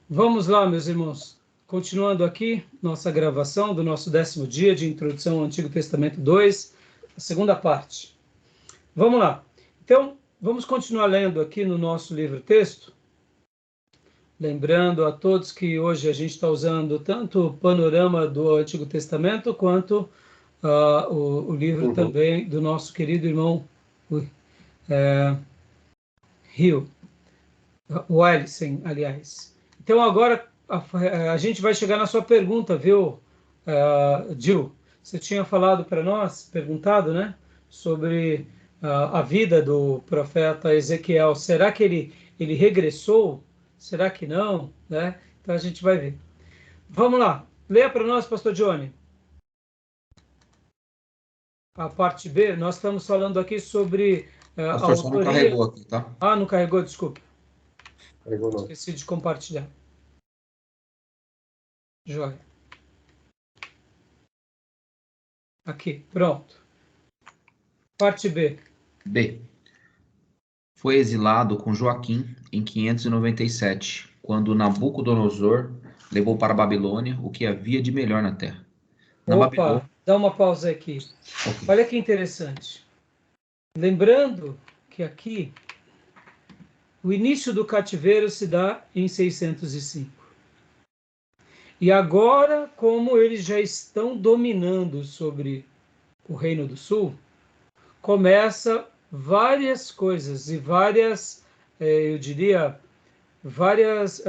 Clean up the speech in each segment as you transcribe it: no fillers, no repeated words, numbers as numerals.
Vamos lá, meus irmãos. Continuando aqui nossa gravação do nosso 10º dia de Introdução ao Antigo Testamento 2, a segunda parte. Vamos lá. Então, vamos continuar lendo aqui no nosso livro-texto. Lembrando a todos que hoje a gente está usando tanto o panorama do Antigo Testamento quanto o livro também do nosso querido irmão Rio, Wellington, aliás. Então, agora a gente vai chegar na sua pergunta, viu, Jill? Você tinha falado para nós, perguntado, né, sobre a vida do profeta Ezequiel. Será que ele regressou? Será que não? Né? Então, a gente vai ver. Vamos lá. Leia para nós, pastor Johnny. A parte B, nós estamos falando aqui sobre a Pastor, só não autoria... carregou aqui, tá? Ah, não carregou, desculpa. Carregou não. Esqueci de compartilhar. Joia. Aqui, pronto. Parte B. B. Foi exilado com Joaquim em 597, quando Nabucodonosor levou para a Babilônia o que havia de melhor na terra. Na Babilônia... Opa, dá uma pausa aqui. Okay. Olha que interessante. Lembrando que aqui o início do cativeiro se dá em 605. E agora, como eles já estão dominando sobre o Reino do Sul, começa várias coisas e várias, eu diria, várias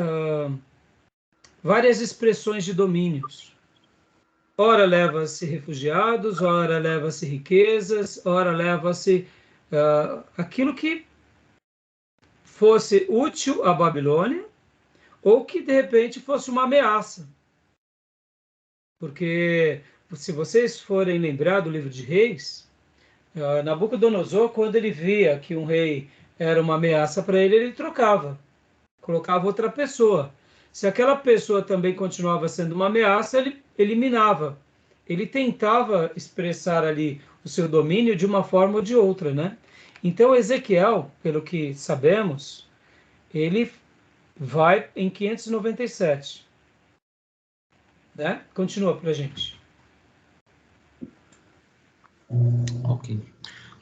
expressões de domínios. Ora leva-se refugiados, ora leva-se riquezas, ora leva-se aquilo que fosse útil à Babilônia ou que de repente fosse uma ameaça. Porque se vocês forem lembrar do livro de Reis, Nabucodonosor, quando ele via que um rei era uma ameaça para ele, ele trocava, colocava outra pessoa. Se aquela pessoa também continuava sendo uma ameaça, ele eliminava. Ele tentava expressar ali o seu domínio de uma forma ou de outra, né? Então, Ezequiel, pelo que sabemos, ele vai em 597. Né? Continua para a gente. Ok.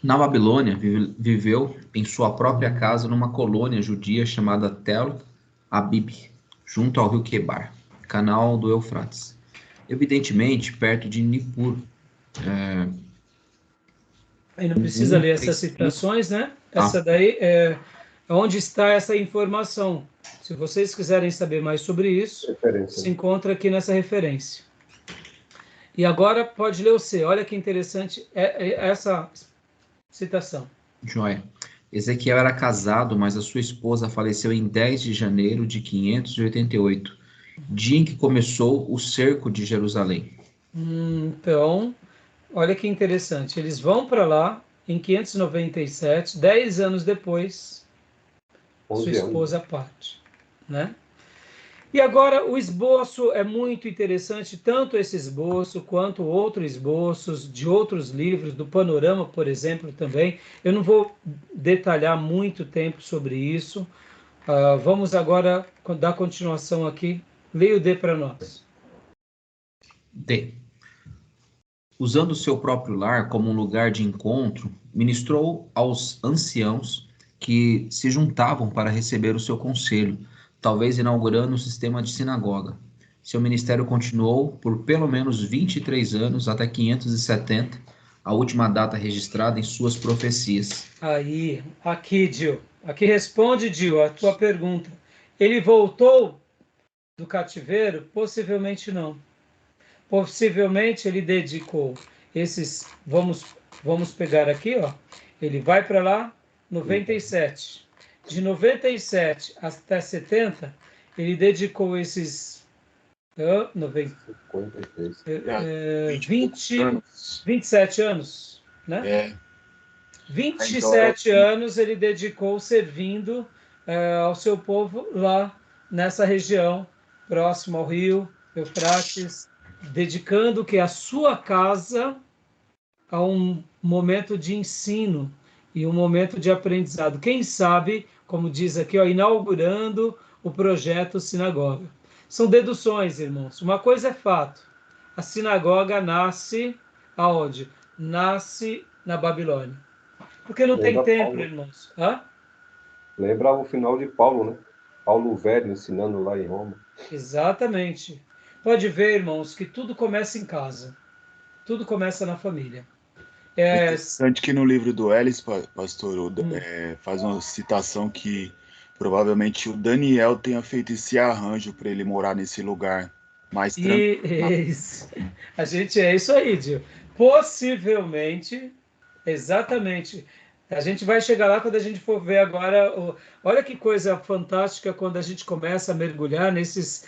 Na Babilônia, viveu em sua própria casa numa colônia judia chamada Tel Abib, junto ao rio Quebar, canal do Eufrates. Evidentemente, perto de Nippur. Aí não precisa ler essas citações, né? Essa daí é onde está essa informação. Se vocês quiserem saber mais sobre isso, se encontra aqui nessa referência. E agora pode ler o C. Olha que interessante essa citação. Joia. Ezequiel era casado, mas a sua esposa faleceu em 10 de janeiro de 588, dia em que começou o cerco de Jerusalém. Então, olha que interessante. Eles vão para lá em 597, 10 anos depois, sua esposa parte, né? E agora o esboço é muito interessante, tanto esse esboço quanto outros esboços de outros livros, do Panorama, por exemplo, também. Eu não vou detalhar muito tempo sobre isso. Vamos agora dar continuação aqui. Leia o D para nós. D. Usando seu próprio lar como um lugar de encontro, ministrou aos anciãos que se juntavam para receber o seu conselho, talvez inaugurando um sistema de sinagoga. Seu ministério continuou por pelo menos 23 anos, até 570, a última data registrada em suas profecias. Aí, aqui, Gil. Aqui responde, Gil, a tua pergunta. Ele voltou do cativeiro? Possivelmente não. Possivelmente ele dedicou esses... Vamos pegar aqui, ó. Ele vai para lá, 97. De 97 até 70, ele dedicou esses 27 anos, né? 27 anos ele dedicou servindo ao seu povo lá nessa região, próximo ao rio Eufrates, dedicando que a sua casa a um momento de ensino e um momento de aprendizado. Quem sabe, como diz aqui, ó, inaugurando o projeto sinagoga. São deduções, irmãos. Uma coisa é fato. A sinagoga nasce aonde? Nasce na Babilônia. Porque não tem Lembra templo, Paulo. irmãos. Hã? Lembra o final de Paulo, né? Paulo velho ensinando lá em Roma. Exatamente. Pode ver, irmãos, que tudo começa em casa. Tudo começa na família. É É, interessante que no livro do Ellis, pastor, hum, faz uma citação que provavelmente o Daniel tenha feito esse arranjo para ele morar nesse lugar mais tranquilo. isso. A gente é isso aí, Dio. Possivelmente, exatamente. A gente vai chegar lá quando a gente for ver agora. Olha que coisa fantástica quando a gente começa a mergulhar nesses.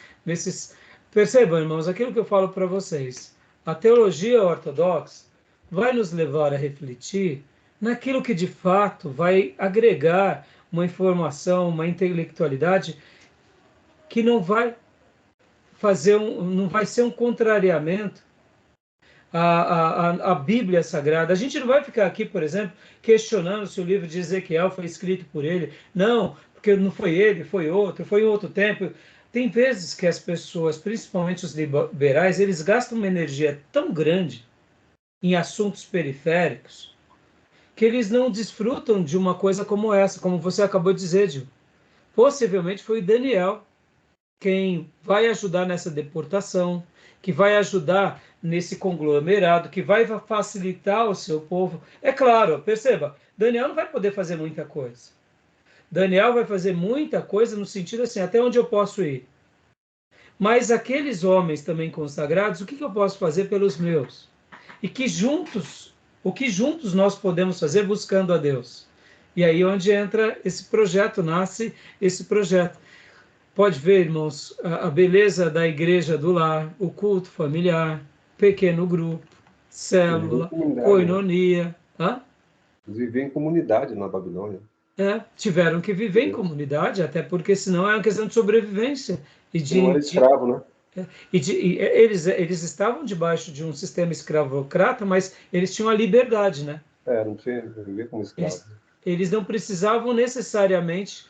Percebam, irmãos, aquilo que eu falo para vocês. A teologia ortodoxa vai nos levar a refletir naquilo que de fato vai agregar uma informação, uma intelectualidade que não vai ser um contrariamento à Bíblia Sagrada. A gente não vai ficar aqui, por exemplo, questionando se o livro de Ezequiel foi escrito por ele. Não, porque não foi ele, foi outro, foi em outro tempo. Tem vezes que as pessoas, principalmente os liberais, eles gastam uma energia tão grande em assuntos periféricos que eles não desfrutam de uma coisa como essa, como você acabou de dizer, Gil. Possivelmente foi Daniel quem vai ajudar nessa deportação, que vai ajudar nesse conglomerado, que vai facilitar o seu povo. É claro, perceba, Daniel não vai poder fazer muita coisa. Daniel vai fazer muita coisa no sentido assim, até onde eu posso ir. Mas aqueles homens também consagrados, o que eu posso fazer pelos meus? E que juntos, o que juntos nós podemos fazer buscando a Deus? E aí onde entra esse projeto, nasce esse projeto. Pode ver, irmãos, a beleza da igreja do lar, o culto familiar, pequeno grupo, Eles viviam em célula, comunidade, né? koinonia. Hã? Eles viviam em comunidade na Babilônia. Tiveram que viver em comunidade, até porque senão é uma questão de sobrevivência. E E não era escravo, né? eles estavam debaixo de um sistema escravocrata, mas eles tinham a liberdade, né? Não vivia como escravo. Eles, eles não precisavam necessariamente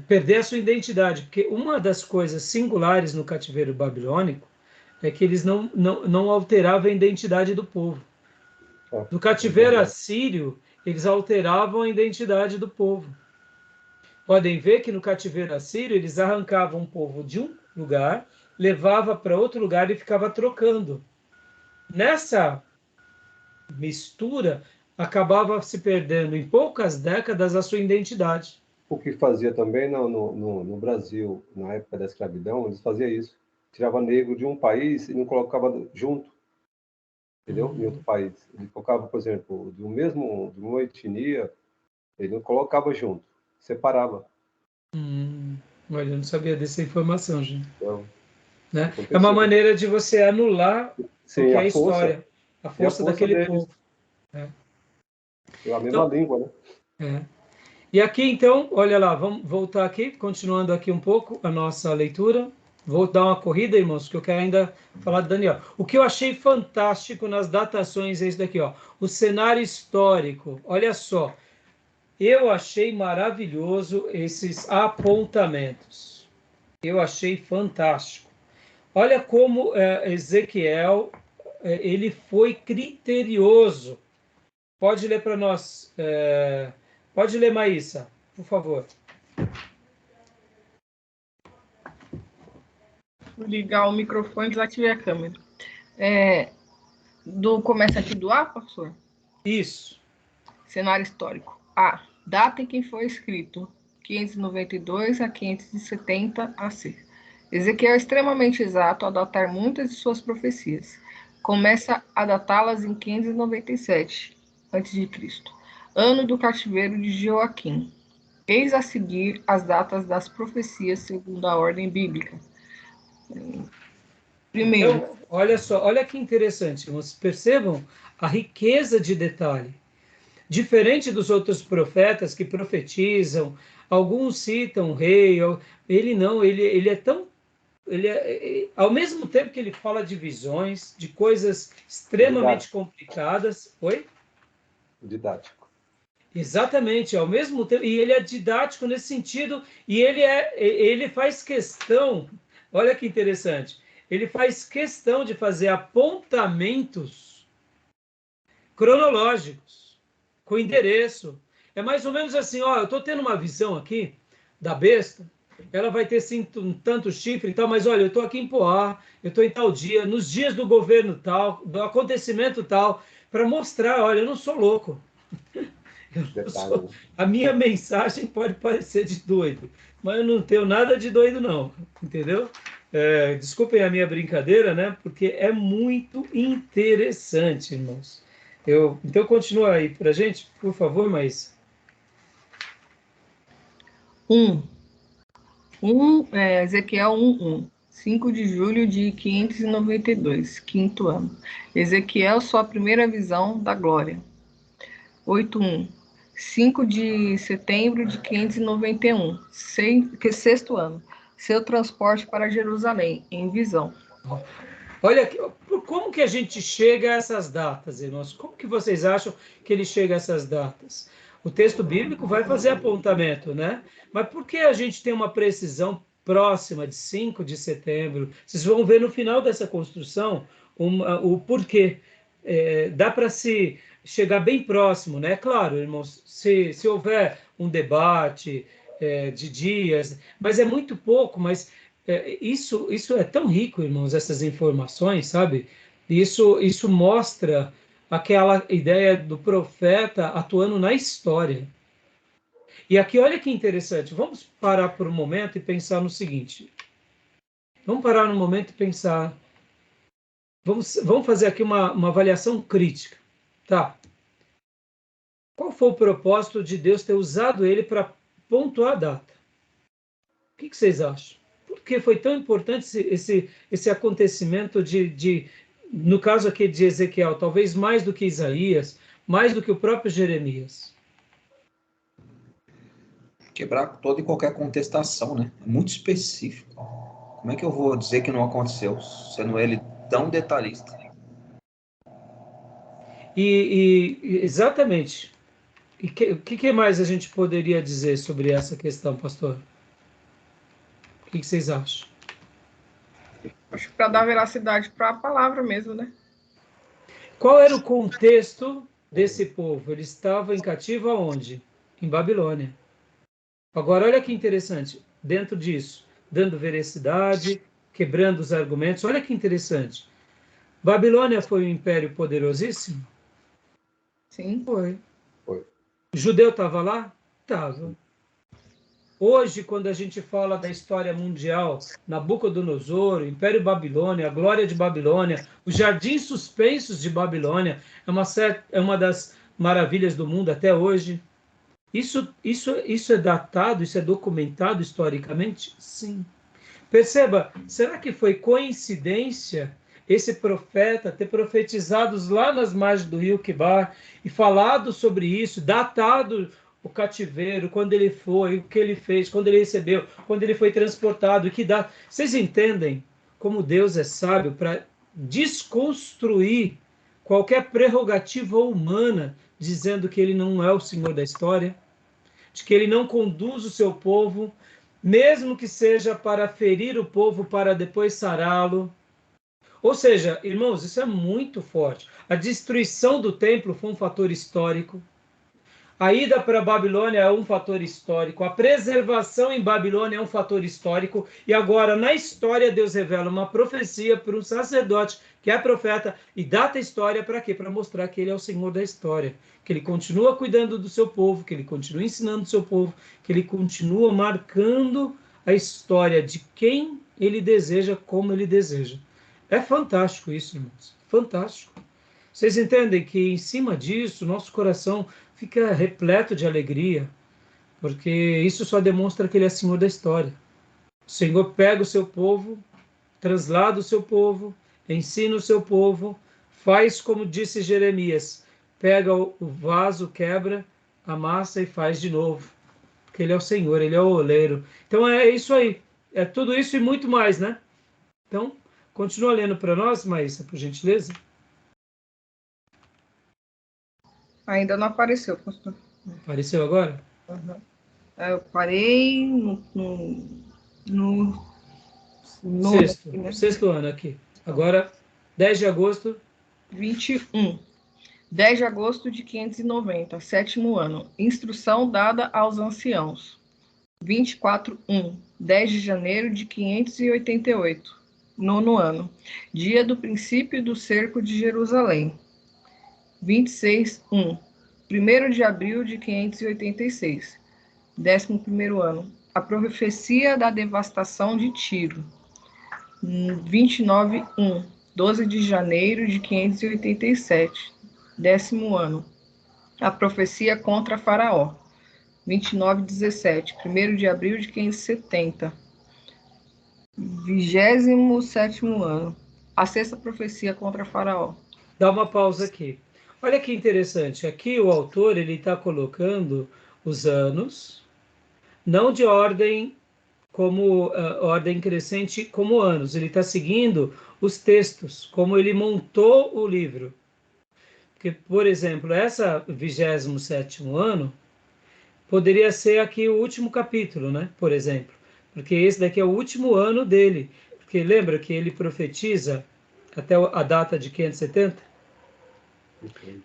perder a sua identidade, porque uma das coisas singulares no cativeiro babilônico é que eles não alteravam a identidade do povo. Ah, No é cativeiro verdade. assírio, eles alteravam a identidade do povo. Podem ver que no cativeiro assírio, eles arrancavam o povo de um lugar, levava para outro lugar e ficava trocando. Nessa mistura, acabava se perdendo em poucas décadas a sua identidade. O que fazia também no Brasil, na época da escravidão, eles faziam isso. Tirava negro de um país e não colocava junto, entendeu? Em outro país. Ele colocava, por exemplo, de uma etnia, ele não colocava junto, separava. Olha, eu não sabia dessa informação, gente. Então, Né? É uma acontecia. maneira de você anular o Sim, que é a a força, história, a e a força força daquele deles, povo. Né? a mesma Então, língua, né? é. E aqui, então, olha lá, vamos voltar aqui, continuando aqui um pouco a nossa leitura. Vou dar uma corrida, irmãos, que eu quero ainda falar de Daniel. O que eu achei fantástico nas datações é isso daqui, ó. O cenário histórico. Olha só, eu achei maravilhoso esses apontamentos. Eu achei fantástico. Olha como Ezequiel ele foi criterioso. Pode ler para nós. Pode ler, Maísa, por favor. Vou ligar o microfone e desativei a câmera. Começa aqui do A, professor? Isso. Cenário histórico. A. Data em que foi escrito. 592 a 570 AC. Ezequiel é extremamente exato ao datar muitas de suas profecias. Começa a datá-las em 597 a.C., ano do cativeiro de Joaquim. Eis a seguir as datas das profecias segundo a ordem bíblica. Primeiro, Então, olha só, olha que interessante. Vocês percebam a riqueza de detalhe. Diferente dos outros profetas que profetizam, alguns citam o rei, ele não, ele é tão. Ao mesmo tempo que ele fala de visões, de coisas extremamente Didático. complicadas. Oi? Didático. Exatamente, ao mesmo tempo, e ele é didático nesse sentido, e ele faz questão, olha que interessante, ele faz questão de fazer apontamentos cronológicos, com endereço. É mais ou menos assim, ó, eu estou tendo uma visão aqui da besta, ela vai ter sim um tanto chifre e tal, mas olha, eu estou aqui em Poá, eu estou em tal dia, nos dias do governo tal, do acontecimento tal, para mostrar, olha, eu não sou louco. Detalhe, né? A minha mensagem pode parecer de doido, mas eu não tenho nada de doido, não. Entendeu? Desculpem a minha brincadeira, né? Porque é muito interessante, irmãos. Então, continua aí para a gente, por favor, mas. 1. Ezequiel 1:1. 5 de julho de 592, quinto ano. Ezequiel, sua primeira visão da glória. 8:1. 5 de setembro de 591, sexto ano. Seu transporte para Jerusalém, em visão. Olha, como que a gente chega a essas datas, irmãos? Como que vocês acham que ele chega a essas datas? O texto bíblico vai fazer apontamento, né? Mas por que a gente tem uma precisão próxima de 5 de setembro? Vocês vão ver no final dessa construção o porquê. Dá para se chegar bem próximo, né? Claro, irmãos, se houver um debate de dias, mas é muito pouco, mas isso é tão rico, irmãos, essas informações, sabe? Isso mostra aquela ideia do profeta atuando na história. E aqui, olha que interessante, vamos parar por um momento e pensar no seguinte. Vamos parar no momento e pensar. Vamos fazer aqui uma avaliação crítica. Tá. Qual foi o propósito de Deus ter usado ele para pontuar a data? O que vocês acham? Por que foi tão importante esse acontecimento no caso aqui de Ezequiel, talvez mais do que Isaías, mais do que o próprio Jeremias? Quebrar toda e qualquer contestação, né? É muito específico. Como é que eu vou dizer que não aconteceu, sendo ele tão detalhista? Exatamente. E o que mais a gente poderia dizer sobre essa questão, pastor? O que vocês acham? Acho que para dar veracidade para a palavra mesmo, né? Qual era o contexto desse povo? Ele estava em cativo aonde? Em Babilônia. Agora, olha que interessante. Dentro disso, dando veracidade, quebrando os argumentos. Olha que interessante. Babilônia foi um império poderosíssimo? Sim. Foi. Foi. O judeu estava lá? Estava. Hoje, quando a gente fala da história mundial, Nabucodonosor, Império Babilônia, a glória de Babilônia, os jardins suspensos de Babilônia, é uma das maravilhas do mundo até hoje. Isso é datado, isso é documentado historicamente? Sim. Perceba, será que foi coincidência esse profeta ter profetizado lá nas margens do rio Quibar e falado sobre isso, datado o cativeiro, quando ele foi, o que ele fez, quando ele recebeu, quando ele foi transportado, que dá. Vocês entendem como Deus é sábio para desconstruir qualquer prerrogativa humana, dizendo que ele não é o Senhor da história, de que ele não conduz o seu povo, mesmo que seja para ferir o povo para depois sará-lo. Ou seja, irmãos, isso é muito forte. A destruição do templo foi um fator histórico. A ida para a Babilônia é um fator histórico. A preservação em Babilônia é um fator histórico. E agora, na história, Deus revela uma profecia para um sacerdote que é profeta e data a história para quê? Para mostrar que ele é o Senhor da história. Que ele continua cuidando do seu povo, que ele continua ensinando o seu povo, que ele continua marcando a história de quem ele deseja, como ele deseja. É fantástico isso, irmãos. Fantástico. Vocês entendem que em cima disso, nosso coração fica repleto de alegria, porque isso só demonstra que ele é Senhor da história. O Senhor pega o seu povo, traslada o seu povo, ensina o seu povo, faz como disse Jeremias, pega o vaso, quebra, amassa e faz de novo, porque ele é o Senhor, ele é o oleiro. Então é isso aí, é tudo isso e muito mais, né? Então, continua lendo para nós, Maísa, por gentileza. Ainda não apareceu, pastor. Apareceu agora? Uhum. Eu parei no Sexto. aqui, né? Sexto ano aqui. Agora, 10 de agosto. 21. 10 de agosto de 590, sétimo ano. Instrução dada aos anciãos. 24.1. 10 de janeiro de 588, nono ano. Dia do princípio do cerco de Jerusalém. 26.1. 1º de abril de 586, 11º ano. A profecia da devastação de Tiro. 29.1. 12 de janeiro de 587, 10º ano. A profecia contra Faraó. 29.17. 1º de abril de 570, 27º ano. A sexta profecia contra Faraó. Dá uma pausa aqui. Olha que interessante. Aqui o autor ele está colocando os anos, não de ordem como ordem crescente como anos. Ele está seguindo os textos, como ele montou o livro. Porque, por exemplo, essa 27º ano poderia ser aqui o último capítulo, né? Por exemplo, porque esse daqui é o último ano dele. Porque lembra que ele profetiza até a data de 570?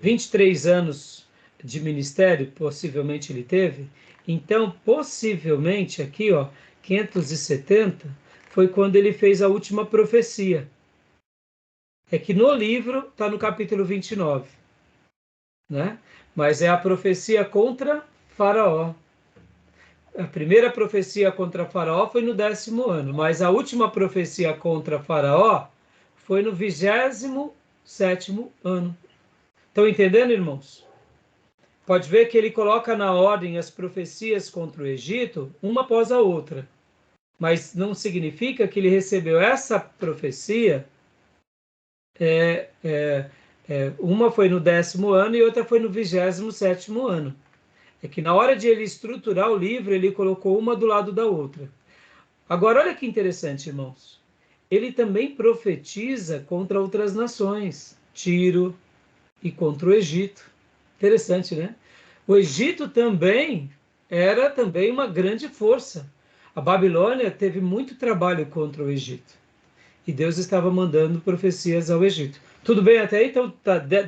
23 anos de ministério, possivelmente ele teve. Então, possivelmente aqui, ó, 570 foi quando ele fez a última profecia. É que no livro está no capítulo 29, né? Mas é a profecia contra Faraó. A primeira profecia contra Faraó foi no 10º ano, mas a última profecia contra Faraó foi no 27º ano. Estão entendendo, irmãos? Pode ver que ele coloca na ordem as profecias contra o Egito, uma após a outra. Mas não significa que ele recebeu essa profecia, uma foi no 10º ano e outra foi no 27º ano. É que na hora de ele estruturar o livro, ele colocou uma do lado da outra. Agora, olha que interessante, irmãos. Ele também profetiza contra outras nações, Tiro e contra o Egito. Interessante, né? O Egito também era também uma grande força. A Babilônia teve muito trabalho contra o Egito. E Deus estava mandando profecias ao Egito. Tudo bem até aí? Então,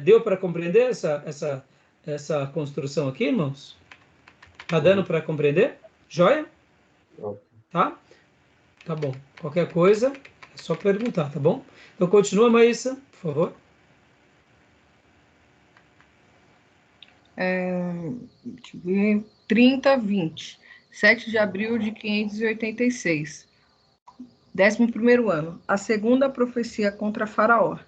deu para compreender essa construção aqui, irmãos? Tá dando para compreender? Joia? Tá? Tá bom. Qualquer coisa, é só perguntar, tá bom? Então, continua, Maísa, por favor. 30:20. 7 de abril de 586. 11º ano. A segunda profecia contra Faraó.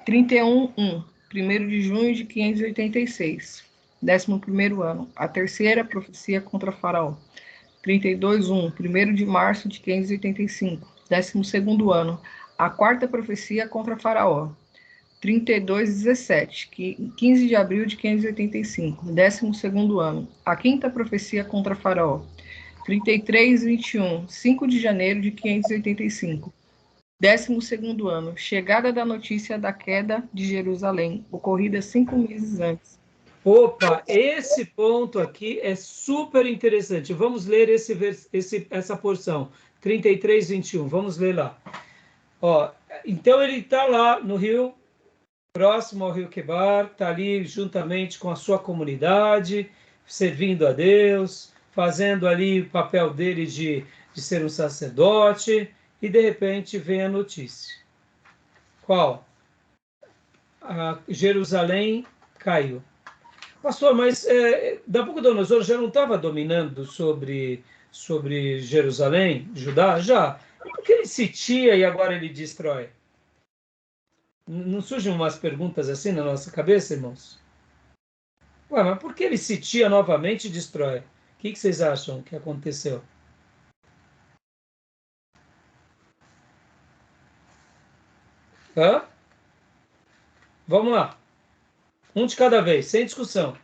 31:1. 1º de junho de 586. 11º ano. A terceira profecia contra Faraó. 32:1. 1º de março de 585. 12º ano. A quarta profecia contra Faraó. 32:17, 15 de abril de 585, 12º ano. A quinta profecia contra Faraó. 33:21, 5 de janeiro de 585, 12º ano. Chegada da notícia da queda de Jerusalém, ocorrida 5 meses antes. Opa, esse ponto aqui é super interessante. Vamos ler essa porção, 33:21. Vamos ler lá. Ó, então ele está lá no rio, próximo ao rio Quebar, está ali juntamente com a sua comunidade, servindo a Deus, fazendo ali o papel dele de ser um sacerdote, e de repente vem a notícia. Qual? Jerusalém caiu. Pastor, mas Nabucodonosor já não estava dominando sobre Jerusalém, Judá? Já. Por que ele sitia e agora ele destrói? Não surgem umas perguntas assim na nossa cabeça, irmãos? Ué, mas por que ele sitia novamente e destrói? O que vocês acham que aconteceu? Hã? Vamos lá. Um de cada vez, sem discussão.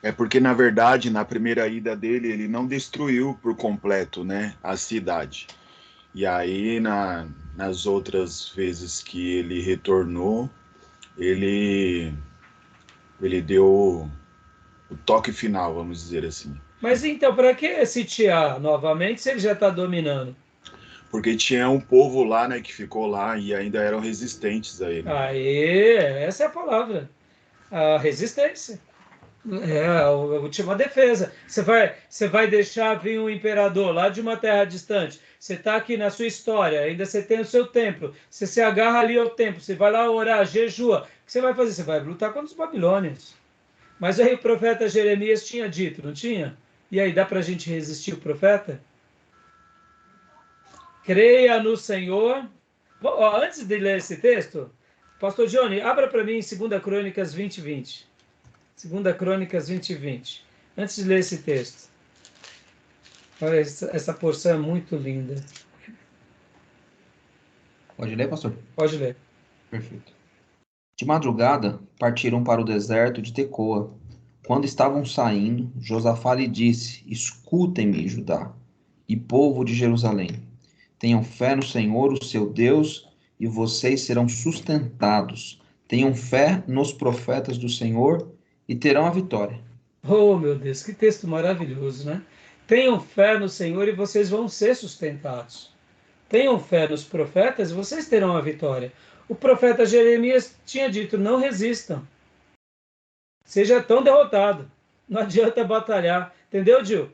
É porque, na verdade, na primeira ida dele, ele não destruiu por completo, né, a cidade. E aí, nas outras vezes que ele retornou, ele deu toque final, vamos dizer assim. Mas então, para que sitiar novamente se ele já está dominando? Porque tinha um povo lá, né, que ficou lá e ainda eram resistentes a ele. Aí, essa é a palavra. A resistência. É a última defesa. Você vai deixar vir um imperador lá de uma terra distante. Você está aqui na sua história, ainda você tem o seu templo. Você se agarra ali ao templo, você vai lá orar, jejua. O que você vai fazer? Você vai lutar contra os babilônios. Mas aí o profeta Jeremias tinha dito, não tinha? E aí, dá para a gente resistir o profeta? Creia no Senhor. Ó, antes de ler esse texto, pastor Johnny, abra para mim em 2 Crônicas 20:20. 2 Crônicas 20:20. Antes de ler esse texto. Olha, essa porção é muito linda. Pode ler, pastor? Pode ler. Perfeito. De madrugada, partiram para o deserto de Tecoa. Quando estavam saindo, Josafá lhe disse: Escutem-me, Judá, e povo de Jerusalém. Tenham fé no Senhor, o seu Deus, e vocês serão sustentados. Tenham fé nos profetas do Senhor e terão a vitória. Oh, meu Deus, que texto maravilhoso, né? Tenham fé no Senhor e vocês vão ser sustentados. Tenham fé nos profetas e vocês terão a vitória. O profeta Jeremias tinha dito: não resistam. Seja tão derrotado. Não adianta batalhar. Entendeu, Gil?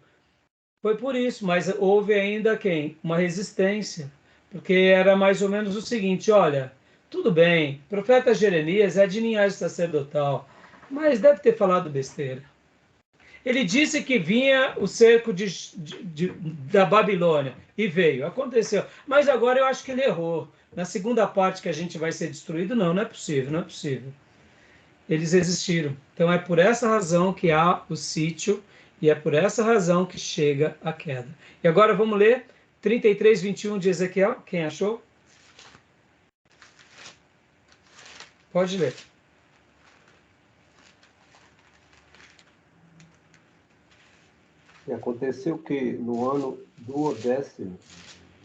Foi por isso, mas houve ainda quem? Uma resistência. Porque era mais ou menos o seguinte: olha, tudo bem, o profeta Jeremias é de linhagem sacerdotal, mas deve ter falado besteira. Ele disse que vinha o cerco da Babilônia, e veio, aconteceu. Mas agora eu acho que ele errou. Na segunda parte que a gente vai ser destruído, não é possível, não é possível. Eles resistiram. Então é por essa razão que há o sítio, e é por essa razão que chega a queda. E agora vamos ler 33:21 de Ezequiel. Quem achou? Pode ler. E aconteceu que no ano duodécimo,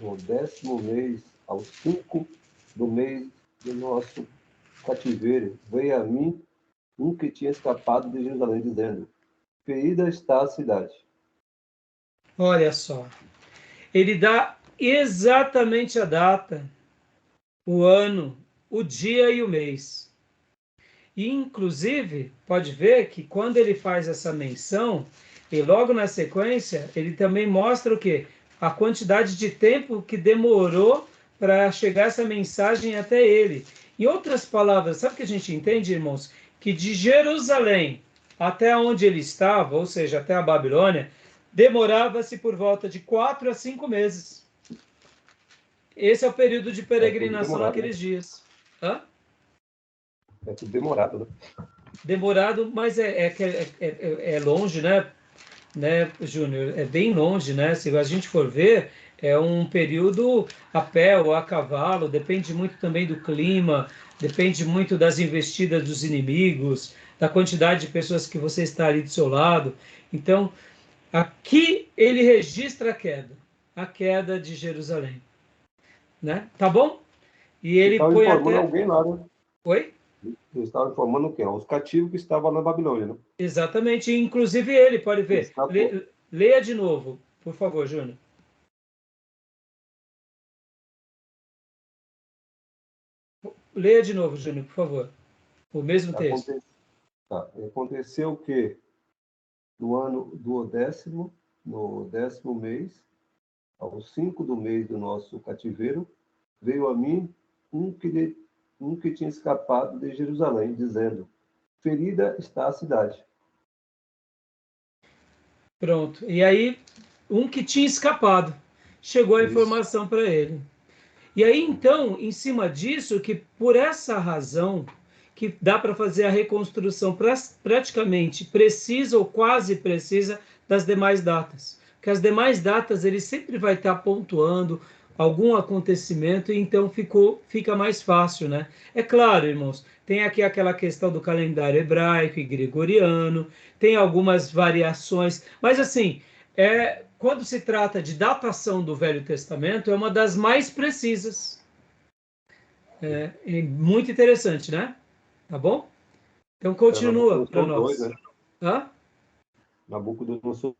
no 10º mês, aos 5 do mês do nosso cativeiro, veio a mim um que tinha escapado de Jerusalém, dizendo: ferida está a cidade. Olha só. Ele dá exatamente a data, o ano, o dia e o mês. E, inclusive, pode ver que quando ele faz essa menção, e logo na sequência, ele também mostra o quê? A quantidade de tempo que demorou para chegar essa mensagem até ele. Em outras palavras, sabe o que a gente entende, irmãos? Que de Jerusalém até onde ele estava, ou seja, até a Babilônia, demorava-se por volta de 4 a 5 meses. Esse é o período de peregrinação naqueles dias. Hã? É tudo demorado, né? Demorado, mas é longe, né, Júnior? É bem longe, né? Se a gente for ver, é um período a pé ou a cavalo, depende muito também do clima, depende muito das investidas dos inimigos, da quantidade de pessoas que você está ali do seu lado. Então, aqui ele registra a queda de Jerusalém, né? Tá bom? E ele Estava põe informando até... alguém lá, né? Oi? Eles estavam informando o quê? Os cativos que estavam na Babilônia, né? Exatamente, inclusive ele, pode ver. Escapou. Leia de novo, por favor, Júnior. Leia de novo, Júnior, por favor. O mesmo texto. Aconteceu que no ano duodécimo, no 10º mês, aos 5 do mês do nosso cativeiro, veio a mim um que tinha escapado de Jerusalém, dizendo: ferida está a cidade. Pronto. E aí, um que tinha escapado. Chegou a Isso. informação para ele. E aí, então, em cima disso, que por essa razão, que dá para fazer a reconstrução praticamente precisa ou quase precisa das demais datas. Porque as demais datas ele sempre vai estar pontuando algum acontecimento e então fica mais fácil, né? É claro, irmãos, tem aqui aquela questão do calendário hebraico e gregoriano, tem algumas variações, mas assim, quando se trata de datação do Velho Testamento, é uma das mais precisas. É muito interessante, né? Tá bom? Então continua para nós. Né? Hã? Nabucodonosor.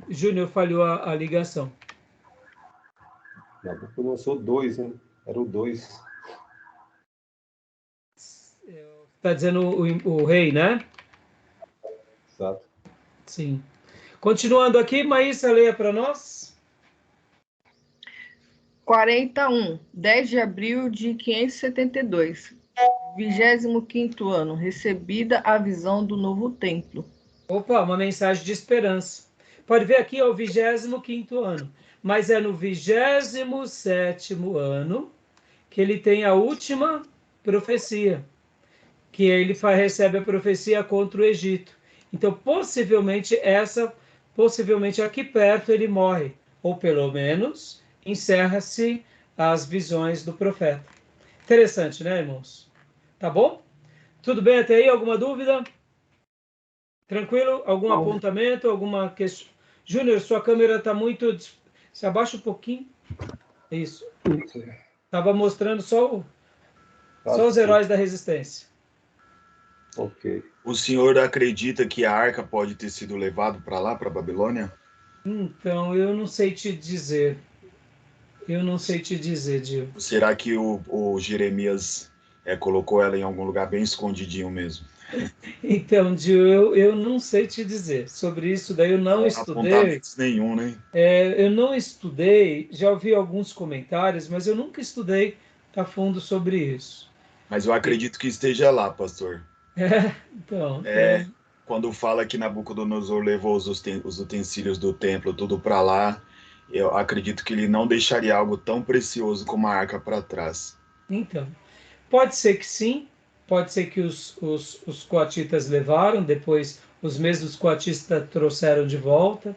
Júnior, falhou a ligação. Nabucodonosor 2, né? Era o 2. Está dizendo o rei, né? Exato. Sim. Continuando aqui, Maísa, leia para nós. 41, 10 de abril de 572. 25º ano, recebida a visão do novo templo. Opa, uma mensagem de esperança. Pode ver aqui, é o 25º ano. Mas é no 27º ano que ele tem a última profecia. Que ele recebe a profecia contra o Egito. Então, possivelmente aqui perto ele morre. Ou pelo menos, encerra-se as visões do profeta. Interessante, né, irmãos? Tá bom? Tudo bem até aí? Alguma dúvida? Tranquilo? Algum apontamento? Alguma questão? Júnior, sua câmera está muito... Se abaixa um pouquinho. Isso. Estava mostrando só os heróis da resistência. Ok. O senhor acredita que a arca pode ter sido levado para lá, para a Babilônia? Então, eu não sei te dizer. Diego. Será que o Jeremias colocou ela em algum lugar bem escondidinho mesmo? Então, Diego, eu não sei te dizer. Sobre isso daí eu não estudei. Nenhum, né? Eu não estudei, já ouvi alguns comentários, mas eu nunca estudei a fundo sobre isso. Mas eu acredito que esteja lá, pastor. Então... Quando fala que Nabucodonosor levou os utensílios do templo tudo para lá, eu acredito que ele não deixaria algo tão precioso como a arca para trás. Então, pode ser que sim, pode ser que os coatitas levaram, depois os mesmos coatistas trouxeram de volta,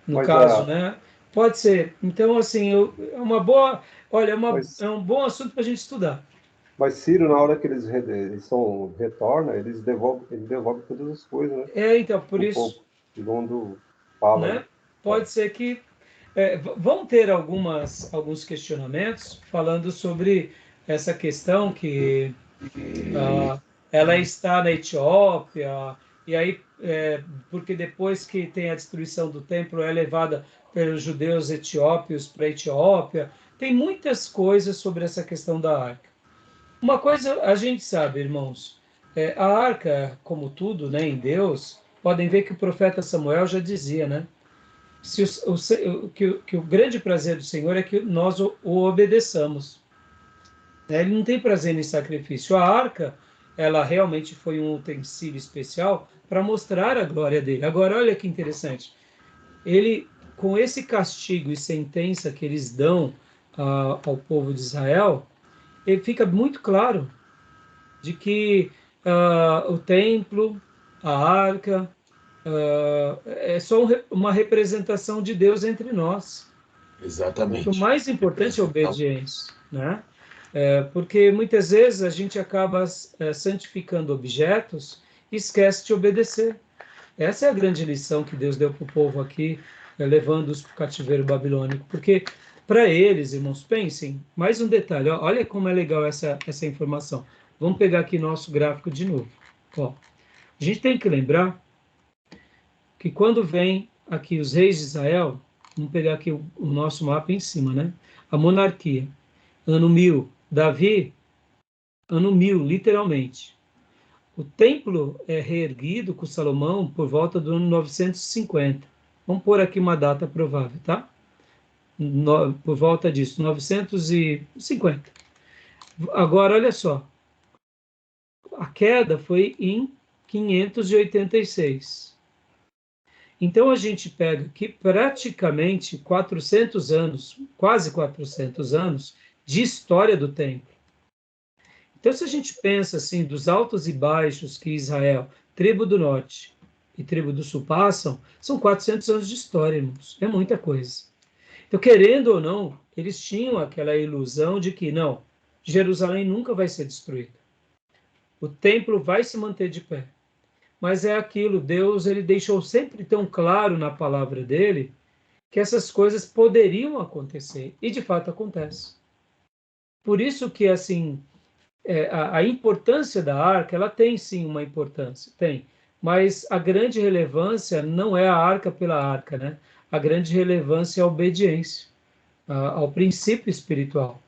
no caso, né? Pode ser. Então, assim, é uma boa... Olha, é um bom assunto para a gente estudar. Mas Ciro, na hora que eles retornam, eles devolvem todas as coisas, né? Então, por isso... Segundo fala, né? Pode ser que... vão ter alguns questionamentos falando sobre essa questão que ela está na Etiópia, e aí, porque depois que tem a destruição do templo, é levada pelos judeus etiópios para a Etiópia. Tem muitas coisas sobre essa questão da arca. Uma coisa a gente sabe, irmãos, a arca, como tudo, né, em Deus, podem ver que o profeta Samuel já dizia, né? Que o grande prazer do Senhor é que nós o obedeçamos. Ele não tem prazer em sacrifício. A arca, ela realmente foi um utensílio especial para mostrar a glória dele. Agora, olha que interessante. Ele, com esse castigo e sentença que eles dão ao povo de Israel, ele fica muito claro de que o templo, a arca, é só uma representação de Deus entre nós. Exatamente. O mais importante é a obediência, né? Porque muitas vezes a gente acaba santificando objetos e esquece de obedecer. Essa é a grande lição que Deus deu para o povo aqui, levando-os para o cativeiro babilônico. Porque, para eles, irmãos, pensem, mais um detalhe, olha como é legal essa informação. Vamos pegar aqui nosso gráfico de novo. Ó, a gente tem que lembrar que quando vem aqui os reis de Israel, vamos pegar aqui o nosso mapa em cima, né? A monarquia, ano 1000, Davi, ano 1000, literalmente. O templo é reerguido com Salomão por volta do ano 950. Vamos pôr aqui uma data provável, tá? Por volta disso, 950. Agora, olha só. A queda foi em 586. Então, a gente pega aqui praticamente 400 anos, quase 400 anos, de história do templo. Então, se a gente pensa assim, dos altos e baixos que Israel, tribo do norte e tribo do sul passam, são 400 anos de história, irmãos. É muita coisa. Então, querendo ou não, eles tinham aquela ilusão de que, não, Jerusalém nunca vai ser destruída. O templo vai se manter de pé. Mas é aquilo, Deus ele deixou sempre tão claro na palavra dele que essas coisas poderiam acontecer, e de fato acontece. Por isso que, assim, a importância da arca, ela tem sim uma importância, tem, mas a grande relevância não é a arca pela arca, né? A grande relevância é a obediência ao princípio espiritual.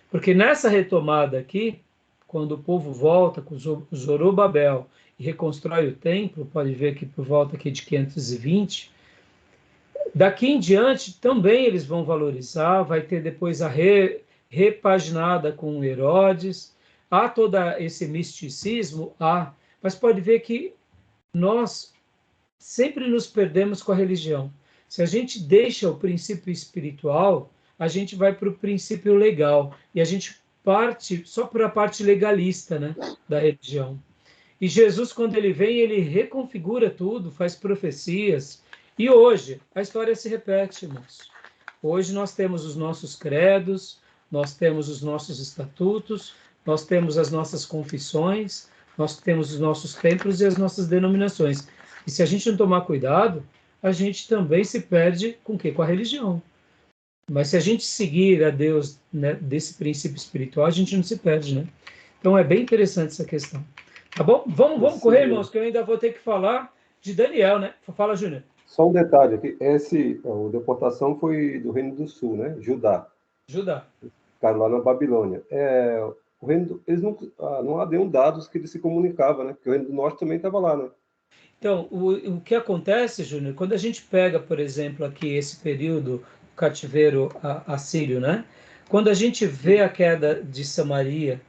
Porque nessa retomada aqui, quando o povo volta com Zorobabel e reconstrói o templo, pode ver que por volta aqui de 520, daqui em diante também eles vão valorizar, vai ter depois a repaginada com Herodes, há todo esse misticismo, mas pode ver que nós sempre nos perdemos com a religião. Se a gente deixa o princípio espiritual, a gente vai para o princípio legal, e a gente parte só para a parte legalista, né, da religião. E Jesus, quando ele vem, ele reconfigura tudo, faz profecias. E hoje, a história se repete, irmãos. Hoje nós temos os nossos credos, nós temos os nossos estatutos, nós temos as nossas confissões, nós temos os nossos templos e as nossas denominações. E se a gente não tomar cuidado, a gente também se perde com o quê? Com a religião. Mas se a gente seguir a Deus, né, desse princípio espiritual, a gente não se perde, né? Então é bem interessante essa questão. Tá bom? Vamos correr, irmãos, que eu ainda vou ter que falar de Daniel, né? Fala, Júnior. Só um detalhe aqui, a deportação foi do Reino do Sul, né? Judá. Ficaram lá na Babilônia. Eles não haviam dados que eles se comunicavam, né? Porque o Reino do Norte também estava lá, né? Então, o que acontece, Júnior, quando a gente pega, por exemplo, aqui esse período cativeiro assírio, né? Quando a gente vê a queda de Samaria,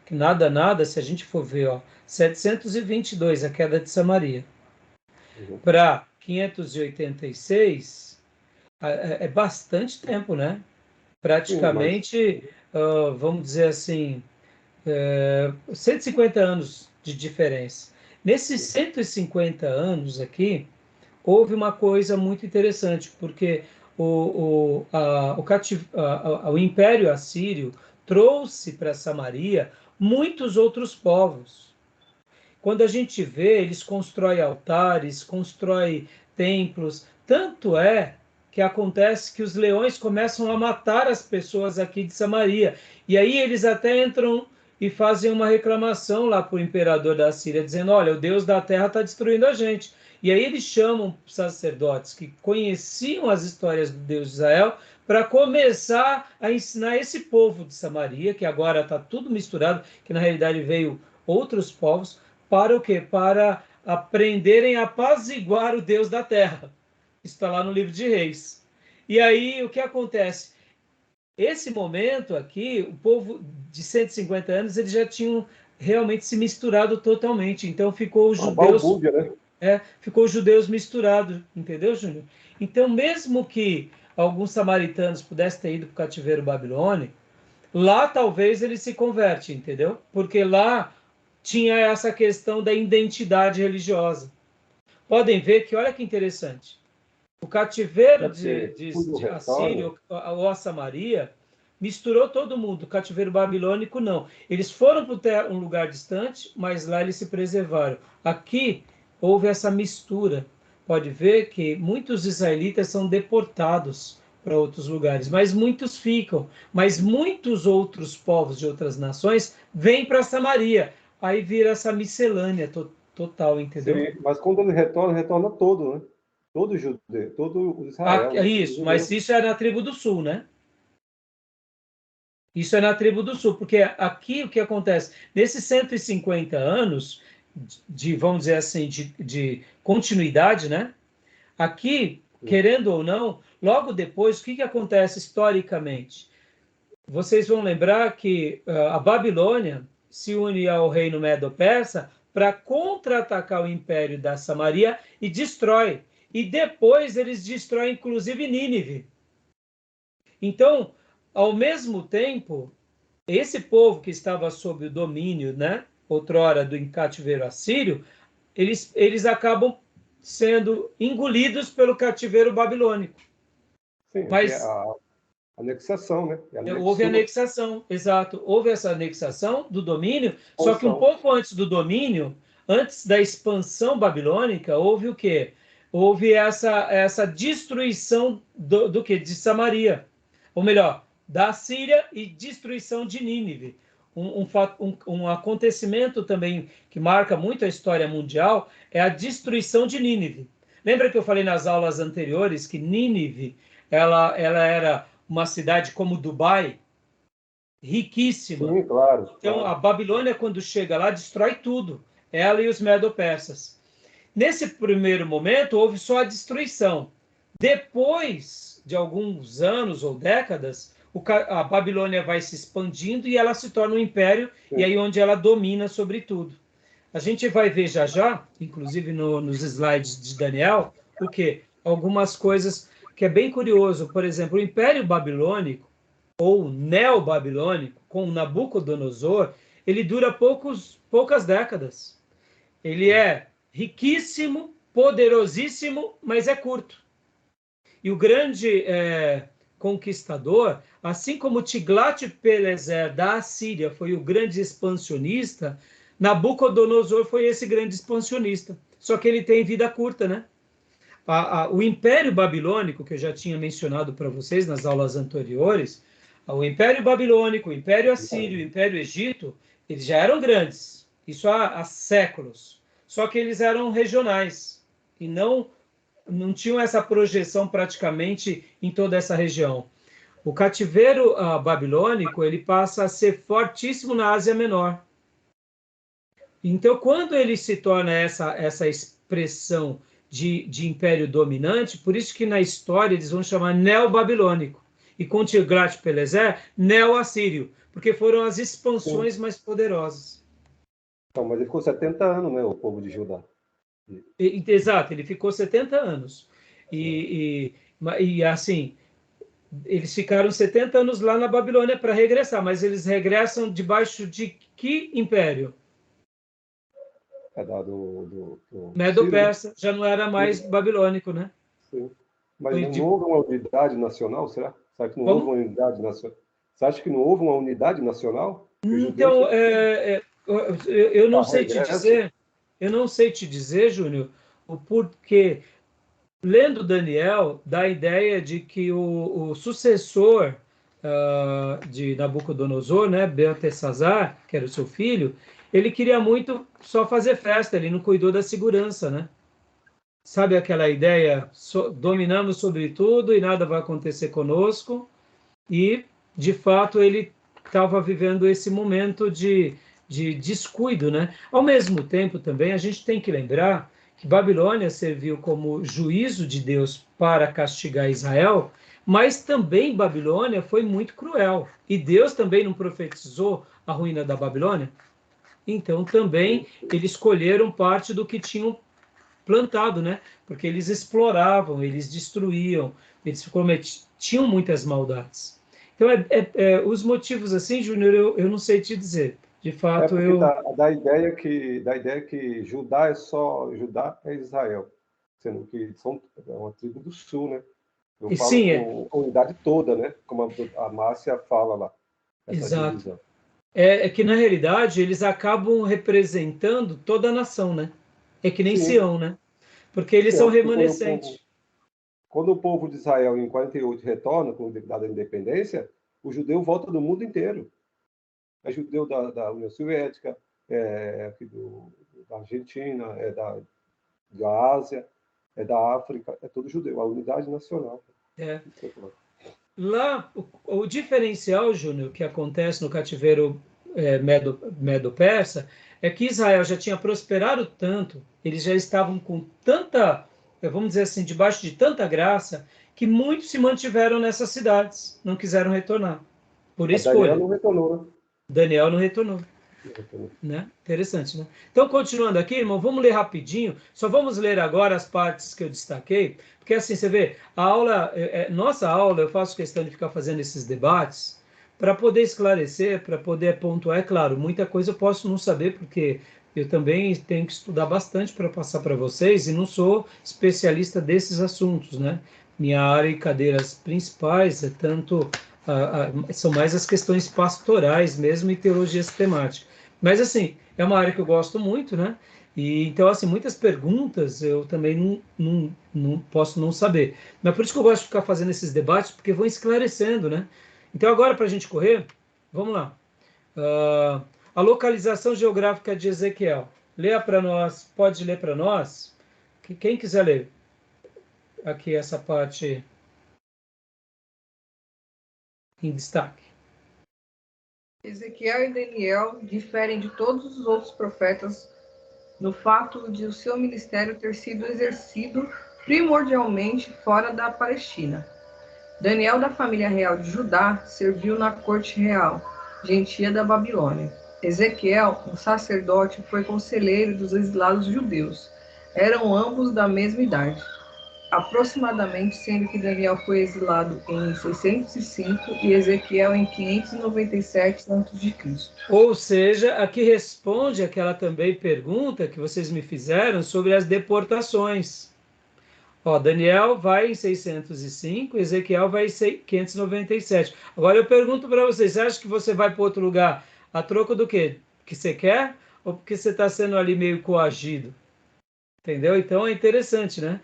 que nada, se a gente for ver, 722, a queda de Samaria, para 586, é bastante tempo, né? Praticamente, vamos dizer assim, 150 anos de diferença. Nesses 150 anos aqui, houve uma coisa muito interessante, porque o Império Assírio trouxe para Samaria muitos outros povos. Quando a gente vê, eles constroem altares, constroem templos, tanto é que acontece que os leões começam a matar as pessoas aqui de Samaria. E aí eles até entram e fazem uma reclamação lá para o imperador da Síria, dizendo, olha, o Deus da terra está destruindo a gente. E aí eles chamam sacerdotes que conheciam as histórias do Deus de Israel para começar a ensinar esse povo de Samaria, que agora está tudo misturado, que na realidade veio outros povos, para o quê? Para aprenderem a apaziguar o Deus da terra. Isso está lá no livro de Reis. E aí o que acontece? Esse momento aqui, o povo de 150 anos, eles já tinham realmente se misturado totalmente. Então ficou os judeus... Balbúrdia, né? Ficou os judeus misturados, entendeu, Júnior? Então, mesmo que alguns samaritanos pudessem ter ido para o cativeiro babilônico, lá talvez eles se convertem, entendeu? Porque lá tinha essa questão da identidade religiosa. Podem ver que, olha que interessante, o cativeiro de Assírio ou a Samaria misturou todo mundo, o cativeiro babilônico não. Eles foram para um lugar distante, mas lá eles se preservaram. Aqui houve essa mistura. Pode ver que muitos israelitas são deportados para outros lugares, mas muitos ficam. Mas muitos outros povos de outras nações vêm para Samaria. Aí vira essa miscelânea total, entendeu? Sim, mas quando ele retorna todo, né? Todo judeu, todo Israel. Isso, mas isso é na tribo do sul, né? Isso é na tribo do sul, porque aqui o que acontece? Nesses 150 anos vamos dizer assim, de continuidade, né? Aqui, querendo ou não, logo depois, o que acontece historicamente? Vocês vão lembrar que a Babilônia se une ao reino Medo-Persa para contra-atacar o império da Samaria e destrói. E depois eles destroem, inclusive, Nínive. Então, ao mesmo tempo, esse povo que estava sob o domínio, né, outrora do cativeiro assírio, eles acabam sendo engolidos pelo cativeiro babilônico. Sim, mas a anexação, né? Houve anexação, exato. Houve essa anexação do domínio, Expansão. Só que um pouco antes do domínio, antes da expansão babilônica, houve o quê? Houve essa destruição do quê? De Samaria. Ou melhor, da Síria e destruição de Nínive. um acontecimento também que marca muito a história mundial é a destruição de Nínive. Lembra que eu falei nas aulas anteriores que Nínive ela era uma cidade como Dubai, riquíssima. Sim, claro. Então, Claro. a Babilônia, quando chega lá, destrói tudo. Ela e os medo-persas. Nesse primeiro momento, houve só a destruição. Depois de alguns anos ou décadas, a Babilônia vai se expandindo e ela se torna um império, Sim. e aí onde ela domina sobre tudo. A gente vai ver já já, inclusive nos slides de Daniel, o quê? Algumas coisas que é bem curioso. Por exemplo, o Império Babilônico, ou Neobabilônico, com Nabucodonosor, ele dura poucas décadas. Ele é riquíssimo, poderosíssimo, mas é curto. E o grande conquistador, assim como Tiglat-Pileser da Assíria foi o grande expansionista, Nabucodonosor foi esse grande expansionista. Só que ele tem vida curta, né? O Império Babilônico, que eu já tinha mencionado para vocês nas aulas anteriores, o Império Babilônico, o Império Assírio, o Império Egito, eles já eram grandes, isso há séculos. Só que eles eram regionais e não tinham essa projeção praticamente em toda essa região. O cativeiro babilônico ele passa a ser fortíssimo na Ásia Menor. Então, quando ele se torna essa expressão de império dominante, por isso que na história eles vão chamar neo-babilônico. E com Tiglat-Pileser, neo-assírio, porque foram as expansões mais poderosas. Então, mas ele ficou 70 anos, né, o povo de Judá. Exato, ele ficou 70 anos. E assim, eles ficaram 70 anos lá na Babilônia para regressar, mas eles regressam debaixo de que império? É do Medo-Persa, já não era mais babilônico, né? Sim. Mas não houve uma unidade nacional, será? Será que não Como? houve uma unidade nacional? Você acha que não houve uma unidade nacional? Então, eu não sei te dizer, Júnior, o porquê. Lendo Daniel, dá a ideia de que o sucessor de Nabucodonosor, né, Beltesazar, que era o seu filho, ele queria muito só fazer festa, ele não cuidou da segurança, né? Sabe aquela ideia, dominamos sobre tudo e nada vai acontecer conosco? E, de fato, ele estava vivendo esse momento de descuido, né? Ao mesmo tempo, também, a gente tem que lembrar que Babilônia serviu como juízo de Deus para castigar Israel, mas também Babilônia foi muito cruel. E Deus também não profetizou a ruína da Babilônia? Então, também, eles colheram parte do que tinham plantado, né? Porque eles exploravam, eles destruíam, eles cometiam muitas maldades. Então, os motivos assim, Júnior, eu não sei te dizer. De fato, dá a ideia que Judá é Israel, sendo que é uma tribo do sul, né? Eu falo sim, com a unidade toda, né? Como a Márcia fala lá. Essa exato. divisão. É que, na realidade, eles acabam representando toda a nação, né? É que nem Sião, né? Porque eles são remanescentes. Quando o povo de Israel, em 48, retorna com o decreto da independência, o judeu volta do mundo inteiro. É judeu da União Soviética, aqui da Argentina, da Ásia, da África, é todo judeu, a unidade nacional. Lá, o diferencial, Júnior, que acontece no cativeiro Medo-Persa, é que Israel já tinha prosperado tanto, eles já estavam com tanta, vamos dizer assim, debaixo de tanta graça, que muitos se mantiveram nessas cidades, não quiseram retornar, por escolha. Daniel não retornou, né? Daniel não retornou. Né? Interessante, né? Então, continuando aqui, irmão, vamos ler rapidinho. Só vamos ler agora as partes que eu destaquei, porque assim, você vê, a aula, nossa aula, eu faço questão de ficar fazendo esses debates para poder esclarecer, para poder pontuar. É claro, muita coisa eu posso não saber, porque eu também tenho que estudar bastante para passar para vocês e não sou especialista desses assuntos, né? Minha área e cadeiras principais são mais as questões pastorais mesmo e teologia sistemática. Mas, assim, é uma área que eu gosto muito, né? E, então, assim, muitas perguntas eu também não posso não saber. Mas por isso que eu gosto de ficar fazendo esses debates, porque vão esclarecendo, né? Então, agora, para a gente correr, vamos lá. A localização geográfica de Ezequiel. Leia para nós, pode ler para nós? Quem quiser ler aqui essa parte em destaque. Ezequiel e Daniel diferem de todos os outros profetas no fato de o seu ministério ter sido exercido primordialmente fora da Palestina. Daniel, da família real de Judá, serviu na corte real, gentia da Babilônia. Ezequiel, um sacerdote, foi conselheiro dos exilados judeus. Eram ambos da mesma idade, aproximadamente, sendo que Daniel foi exilado em 605 e Ezequiel em 597 a.C. Ou seja, aqui responde aquela também pergunta que vocês me fizeram sobre as deportações. Daniel vai em 605, Ezequiel vai em 597. Agora eu pergunto para vocês, você acha que você vai para outro lugar a troco do quê? Que você quer? Ou porque você está sendo ali meio coagido? Entendeu? Então é interessante, né?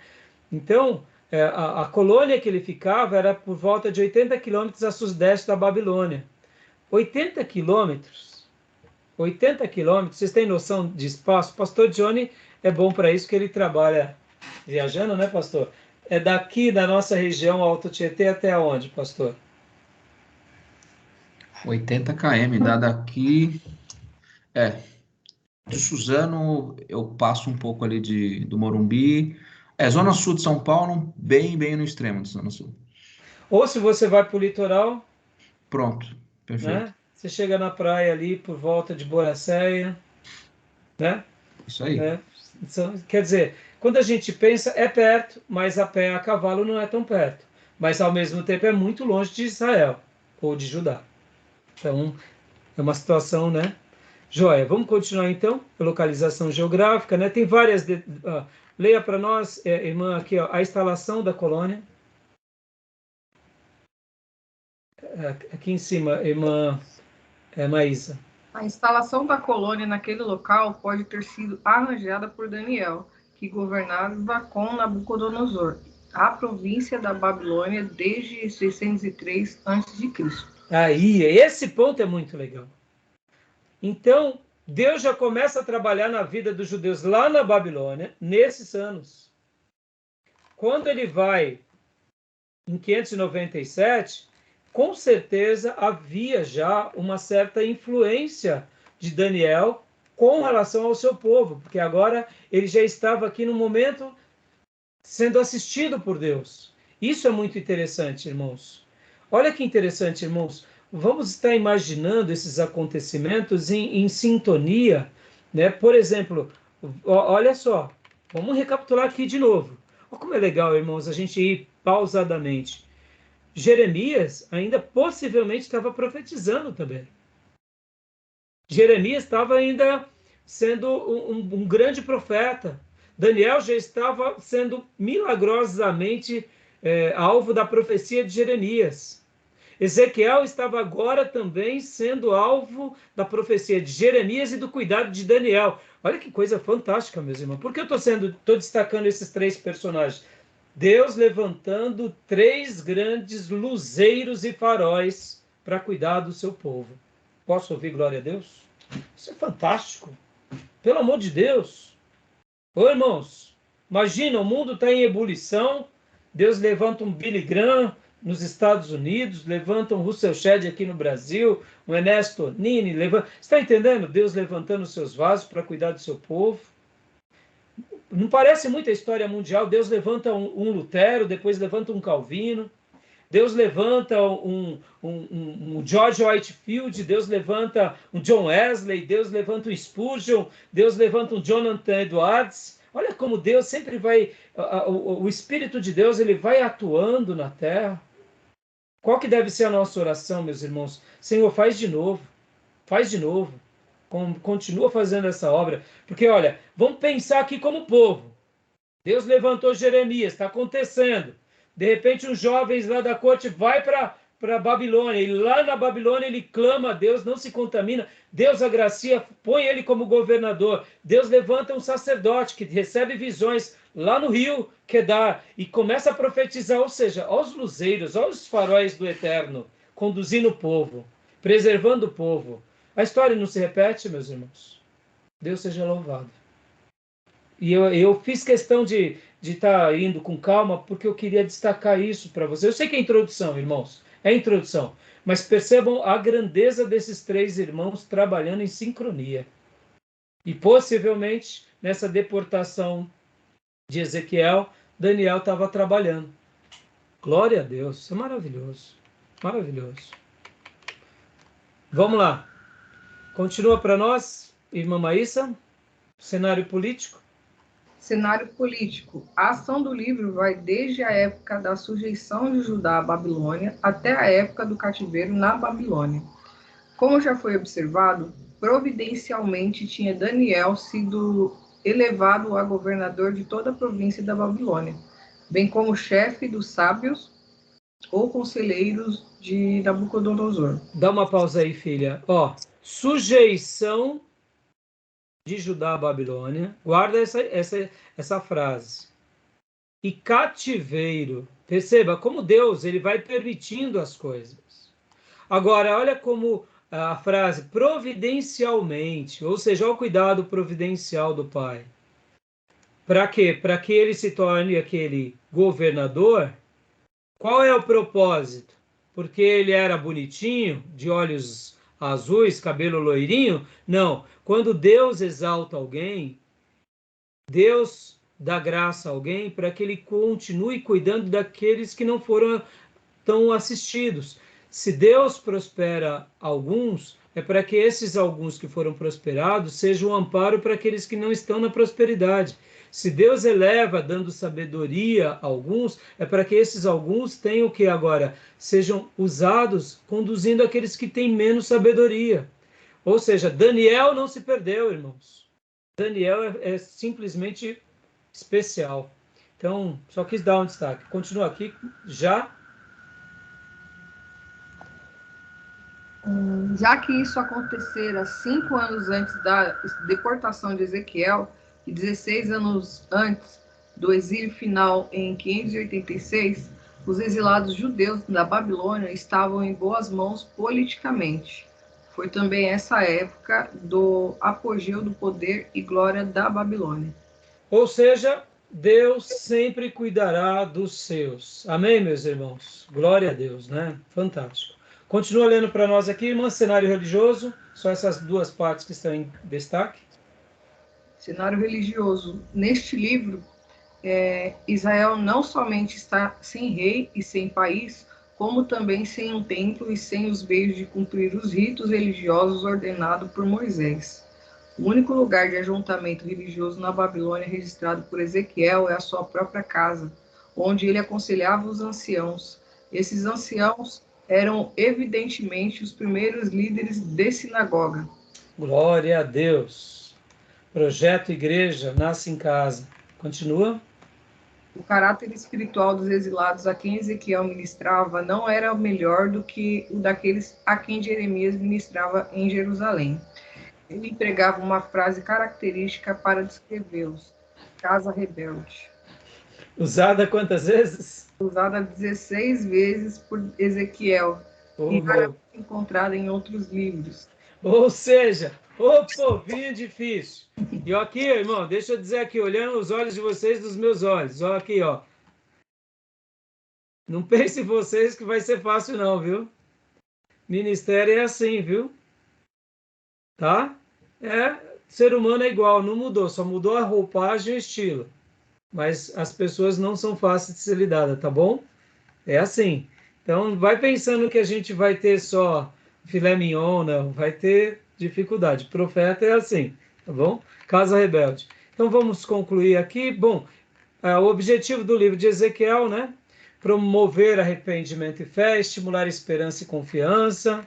Então, a colônia que ele ficava era por volta de 80 quilômetros a sudeste da Babilônia. 80 quilômetros, vocês têm noção de espaço? Pastor Johnny é bom para isso, que ele trabalha viajando, né, pastor? É daqui da nossa região, Alto Tietê, até onde, pastor? 80 km, dá daqui... de Suzano, eu passo um pouco ali do Morumbi. Zona Sul de São Paulo, bem no extremo de Zona Sul. Ou se você vai para o litoral, Pronto, perfeito. né? Você chega na praia ali por volta de Boracéia, né? Isso aí. Quer dizer, quando a gente pensa, é perto, mas a pé, a cavalo não é tão perto. Mas, ao mesmo tempo, é muito longe de Israel, ou de Judá. Então, é uma situação, né? Joia, vamos continuar, então, a localização geográfica, né? Tem várias... leia para nós, irmã, aqui, a instalação da colônia. Aqui em cima, irmã Maísa. A instalação da colônia naquele local pode ter sido arranjada por Daniel, que governava com Nabucodonosor, a província da Babilônia desde 603 a.C. Aí, esse ponto é muito legal. Então, Deus já começa a trabalhar na vida dos judeus lá na Babilônia, nesses anos. Quando ele vai em 597, com certeza havia já uma certa influência de Daniel com relação ao seu povo, porque agora ele já estava aqui no momento sendo assistido por Deus. Isso é muito interessante, irmãos. Olha que interessante, irmãos. Vamos estar imaginando esses acontecimentos em sintonia, né? Por exemplo, olha só, vamos recapitular aqui de novo. Olha como é legal, irmãos, a gente ir pausadamente. Jeremias ainda possivelmente estava profetizando também. Jeremias estava ainda sendo um grande profeta. Daniel já estava sendo milagrosamente alvo da profecia de Jeremias. Ezequiel estava agora também sendo alvo da profecia de Jeremias e do cuidado de Daniel. Olha que coisa fantástica, meus irmãos. Por que eu estou destacando esses três personagens? Deus levantando três grandes luzeiros e faróis para cuidar do seu povo. Posso ouvir glória a Deus? Isso é fantástico. Pelo amor de Deus. Ô, irmãos, imagina, o mundo está em ebulição. Deus levanta um Billy Graham nos Estados Unidos, levanta um Russell Shedd aqui no Brasil, um Ernesto Nini, está entendendo? Deus levantando os seus vasos para cuidar do seu povo. Não parece muito a história mundial? Deus levanta um Lutero, depois levanta um Calvino, Deus levanta um George Whitefield, Deus levanta um John Wesley, Deus levanta um Spurgeon, Deus levanta um Jonathan Edwards. Olha como Deus sempre vai, o Espírito de Deus, ele vai atuando na terra. Qual que deve ser a nossa oração, meus irmãos? Senhor, faz de novo, continua fazendo essa obra, porque olha, vamos pensar aqui como povo. Deus levantou Jeremias, está acontecendo. De repente, uns jovens lá da corte vai para Babilônia, e lá na Babilônia ele clama a Deus, não se contamina, Deus agracia, põe ele como governador, Deus levanta um sacerdote que recebe visões lá no rio Quedar e começa a profetizar, ou seja, aos luzeiros, aos faróis do Eterno, conduzindo o povo, preservando o povo. A história não se repete, meus irmãos. Deus seja louvado. E eu fiz questão de estar indo com calma, porque eu queria destacar isso para vocês. Eu sei que é introdução, irmãos, é introdução, mas percebam a grandeza desses 3 irmãos trabalhando em sincronia. E possivelmente, nessa deportação de Ezequiel, Daniel estava trabalhando. Glória a Deus, isso é maravilhoso, maravilhoso. Vamos lá. Continua para nós, irmã Maísa, cenário político. Cenário político. A ação do livro vai desde a época da sujeição de Judá à Babilônia até a época do cativeiro na Babilônia. Como já foi observado, providencialmente tinha Daniel sido elevado a governador de toda a província da Babilônia, bem como chefe dos sábios ou conselheiros de Nabucodonosor. Dá uma pausa aí, filha. Ó, sujeição de Judá à Babilônia. Guarda essa frase. E cativeiro. Perceba como Deus ele vai permitindo as coisas. Agora, olha como a frase providencialmente, ou seja, olha o cuidado providencial do Pai. Para quê? Para que ele se torne aquele governador. Qual é o propósito? Porque ele era bonitinho, de olhos azuis, cabelo loirinho? Não. Quando Deus exalta alguém, Deus dá graça a alguém para que ele continue cuidando daqueles que não foram tão assistidos. Se Deus prospera alguns, é para que esses alguns que foram prosperados sejam um amparo para aqueles que não estão na prosperidade. Se Deus eleva dando sabedoria a alguns, é para que esses alguns tenham que agora sejam usados conduzindo aqueles que têm menos sabedoria. Ou seja, Daniel não se perdeu, irmãos. Daniel é simplesmente especial. Então, só quis dar um destaque. Continua aqui já. Já que isso acontecera 5 anos antes da deportação de Ezequiel e 16 anos antes do exílio final em 586, os exilados judeus da Babilônia estavam em boas mãos politicamente. Foi também essa época do apogeu do poder e glória da Babilônia. Ou seja, Deus sempre cuidará dos seus. Amém, meus irmãos? Glória a Deus, né? Fantástico. Continua lendo para nós aqui, irmã, cenário religioso, só essas 2 partes que estão em destaque. Cenário religioso. Neste livro, Israel não somente está sem rei e sem país, como também sem um templo e sem os meios de cumprir os ritos religiosos ordenados por Moisés. O único lugar de ajuntamento religioso na Babilônia registrado por Ezequiel é a sua própria casa, onde ele aconselhava os anciãos. Esses anciãos eram evidentemente os primeiros líderes de sinagoga. Glória a Deus. Projeto Igreja nasce em casa. Continua. O caráter espiritual dos exilados a quem Ezequiel ministrava não era melhor do que o daqueles a quem Jeremias ministrava em Jerusalém. Ele empregava uma frase característica para descrevê-los: casa rebelde. Usada quantas vezes? Usada 16 vezes por Ezequiel e raramente encontrada em outros livros. Ou seja, o povinho difícil. E aqui, irmão, deixa eu dizer aqui, olhando os olhos de vocês dos meus olhos. Olha aqui, ó. Não pense vocês que vai ser fácil não, viu? Ministério é assim, viu? Tá? Ser humano é igual, não mudou, só mudou a roupagem e o estilo. Mas as pessoas não são fáceis de ser lidadas, tá bom? É assim. Então, vai pensando que a gente vai ter só filé mignon, não. Vai ter dificuldade. Profeta é assim, tá bom? Casa rebelde. Então, vamos concluir aqui. Bom, o objetivo do livro de Ezequiel, né? Promover arrependimento e fé, estimular esperança e confiança.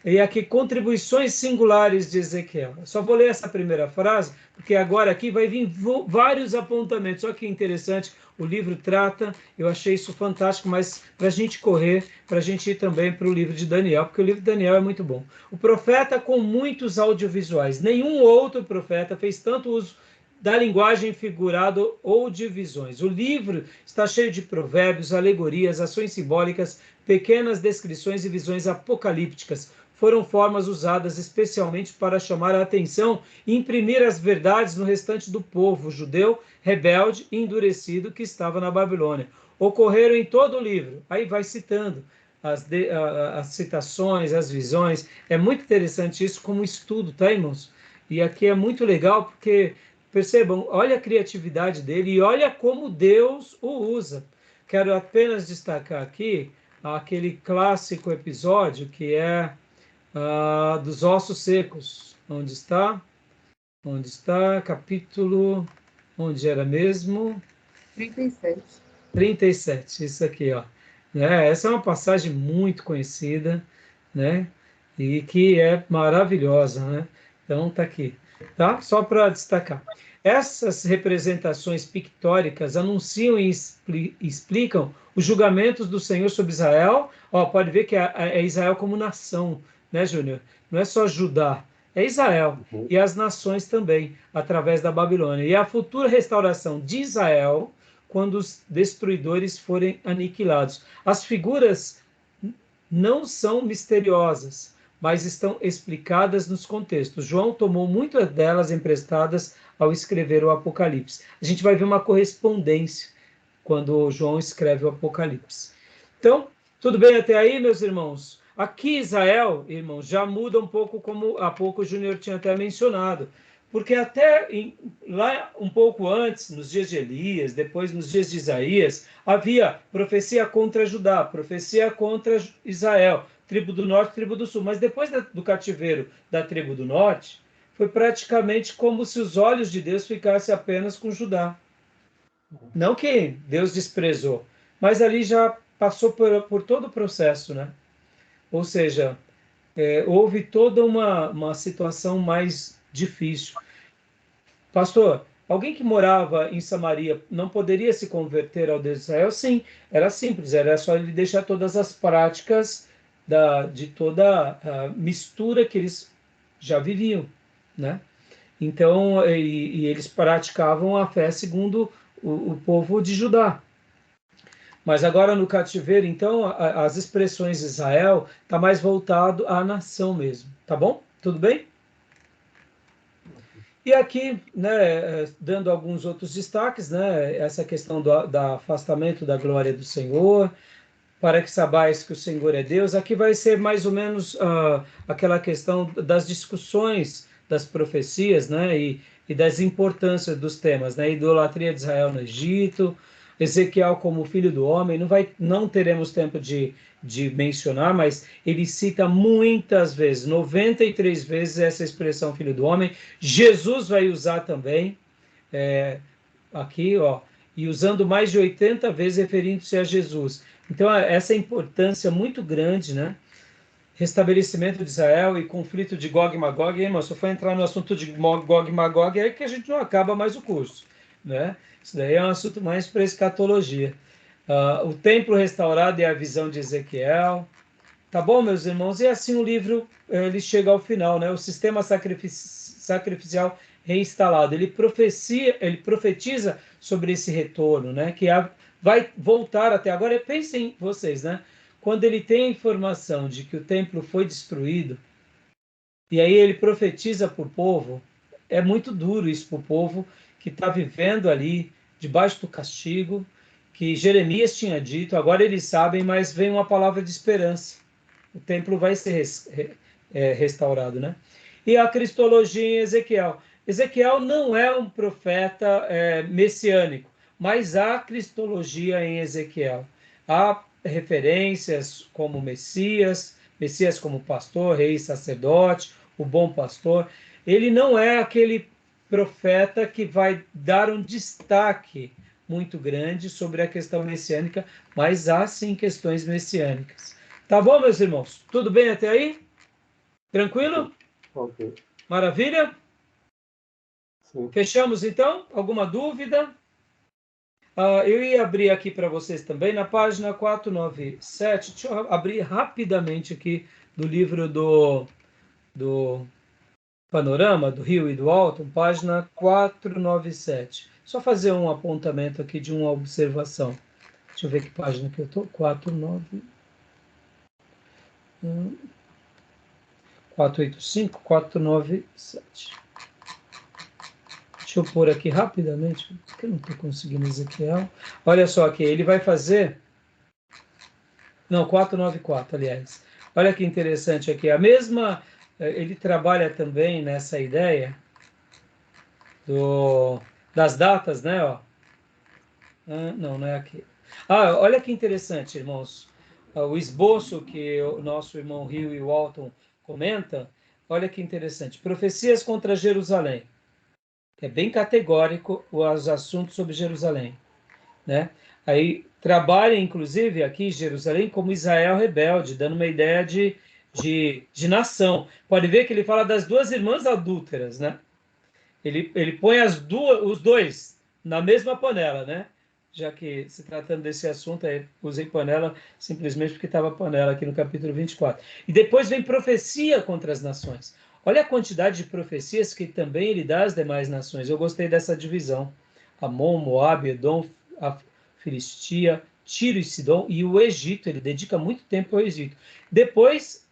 E aqui, contribuições singulares de Ezequiel. Eu só vou ler essa primeira frase, porque agora aqui vai vir vários apontamentos. Olha que interessante, o livro trata, eu achei isso fantástico, mas para a gente correr, para a gente ir também para o livro de Daniel, porque o livro de Daniel é muito bom. O profeta com muitos audiovisuais. Nenhum outro profeta fez tanto uso da linguagem figurada ou de visões. O livro está cheio de provérbios, alegorias, ações simbólicas, pequenas descrições e visões apocalípticas, foram formas usadas especialmente para chamar a atenção e imprimir as verdades no restante do povo judeu rebelde e endurecido que estava na Babilônia. Ocorreram em todo o livro. Aí vai citando as citações, as visões. É muito interessante isso como estudo, tá, irmãos? E aqui é muito legal porque, percebam, olha a criatividade dele e olha como Deus o usa. Quero apenas destacar aqui aquele clássico episódio que é dos ossos secos. Onde está? Onde está? Capítulo... Onde era mesmo? 37. 37, isso aqui, ó. Né? Essa é uma passagem muito conhecida, né? E que é maravilhosa, né? Então, tá aqui, tá? Só para destacar. Essas representações pictóricas anunciam e explicam os julgamentos do Senhor sobre Israel. Ó, pode ver que é Israel como nação, né, Júnior? Não é só Judá, é Israel. Uhum. E as nações também, através da Babilônia. E a futura restauração de Israel quando os destruidores forem aniquilados. As figuras não são misteriosas, mas estão explicadas nos contextos. João tomou muitas delas emprestadas ao escrever o Apocalipse. A gente vai ver uma correspondência quando João escreve o Apocalipse. Então, tudo bem até aí, meus irmãos? Aqui Israel, irmãos, já muda um pouco, como há pouco o Júnior tinha até mencionado. Porque até lá um pouco antes, nos dias de Elias, depois nos dias de Isaías, havia profecia contra Judá, profecia contra Israel, tribo do norte, tribo do sul. Mas depois do cativeiro da tribo do norte, foi praticamente como se os olhos de Deus ficassem apenas com Judá. Não que Deus desprezou, mas ali já passou por todo o processo, né? Ou seja, houve toda uma situação mais difícil. Pastor, alguém que morava em Samaria não poderia se converter ao Deus de Israel? Sim, era simples, era só ele deixar todas as práticas de toda a mistura que eles já viviam, né? Então, e eles praticavam a fé segundo o povo de Judá. Mas agora no cativeiro, então, as expressões de Israel está mais voltado à nação mesmo, tá bom? Tudo bem? E aqui, né, dando alguns outros destaques, né, essa questão do afastamento da glória do Senhor, para que sabais que o Senhor é Deus. Aqui vai ser mais ou menos aquela questão das discussões das profecias, né, e das importâncias dos temas, né, idolatria de Israel no Egito, Ezequiel como filho do homem. Não teremos tempo de mencionar, mas ele cita muitas vezes, 93 vezes essa expressão filho do homem. Jesus vai usar também, aqui, ó, e usando mais de 80 vezes referindo-se a Jesus. Então, essa importância muito grande, né? Restabelecimento de Israel e conflito de Gog e Magog. Irmão, se eu for entrar no assunto de Gog e Magog, é que a gente não acaba mais o curso, né? Isso daí é um assunto mais para escatologia. O templo restaurado e a visão de Ezequiel. Tá bom, meus irmãos? E assim o livro ele chega ao final, né? O sistema sacrificial reinstalado. Ele profetiza sobre esse retorno, né? Que vai voltar até agora. Pensem vocês, né? Quando ele tem a informação de que o templo foi destruído, e aí ele profetiza para o povo, é muito duro isso para o povo que está vivendo ali, debaixo do castigo, que Jeremias tinha dito, agora eles sabem, mas vem uma palavra de esperança. O templo vai ser restaurado, né? E a cristologia em Ezequiel. Ezequiel não é um profeta messiânico, mas há cristologia em Ezequiel. Há referências como Messias como pastor, rei, sacerdote, o bom pastor. Ele não é aquele profeta que vai dar um destaque muito grande sobre a questão messiânica, mas há sim questões messiânicas. Tá bom, meus irmãos? Tudo bem até aí? Tranquilo? Ok. Maravilha? Sim. Fechamos então? Alguma dúvida? Eu ia abrir aqui para vocês também na página 497. Deixa eu abrir rapidamente aqui do livro do Panorama, do Rio e do Alto, página 497. Só fazer um apontamento aqui de uma observação. Deixa eu ver que página que eu estou. 49. 485, 497. Deixa eu pôr aqui rapidamente, porque eu não estou conseguindo Ezequiel. Olha só aqui, ele vai fazer... Não, 494, aliás. Olha que interessante aqui. A mesma... Ele trabalha também nessa ideia das datas, né? Ó. Não é aqui. Olha que interessante, irmãos. O esboço que o nosso irmão Rio e Walton comenta, olha que interessante. Profecias contra Jerusalém. É bem categórico os assuntos sobre Jerusalém, né? Aí trabalha, inclusive, aqui Jerusalém como Israel rebelde, dando uma ideia de nação. Pode ver que ele fala das duas irmãs adúlteras, né? Ele põe os dois na mesma panela, né? Já que se tratando desse assunto, usei panela simplesmente porque estava panela aqui no capítulo 24. E depois vem profecia contra as nações. Olha a quantidade de profecias que também ele dá às demais nações. Eu gostei dessa divisão. Amon, Moabe, Edom, a Filistia, Tiro e Sidom e o Egito. Ele dedica muito tempo ao Egito. Depois,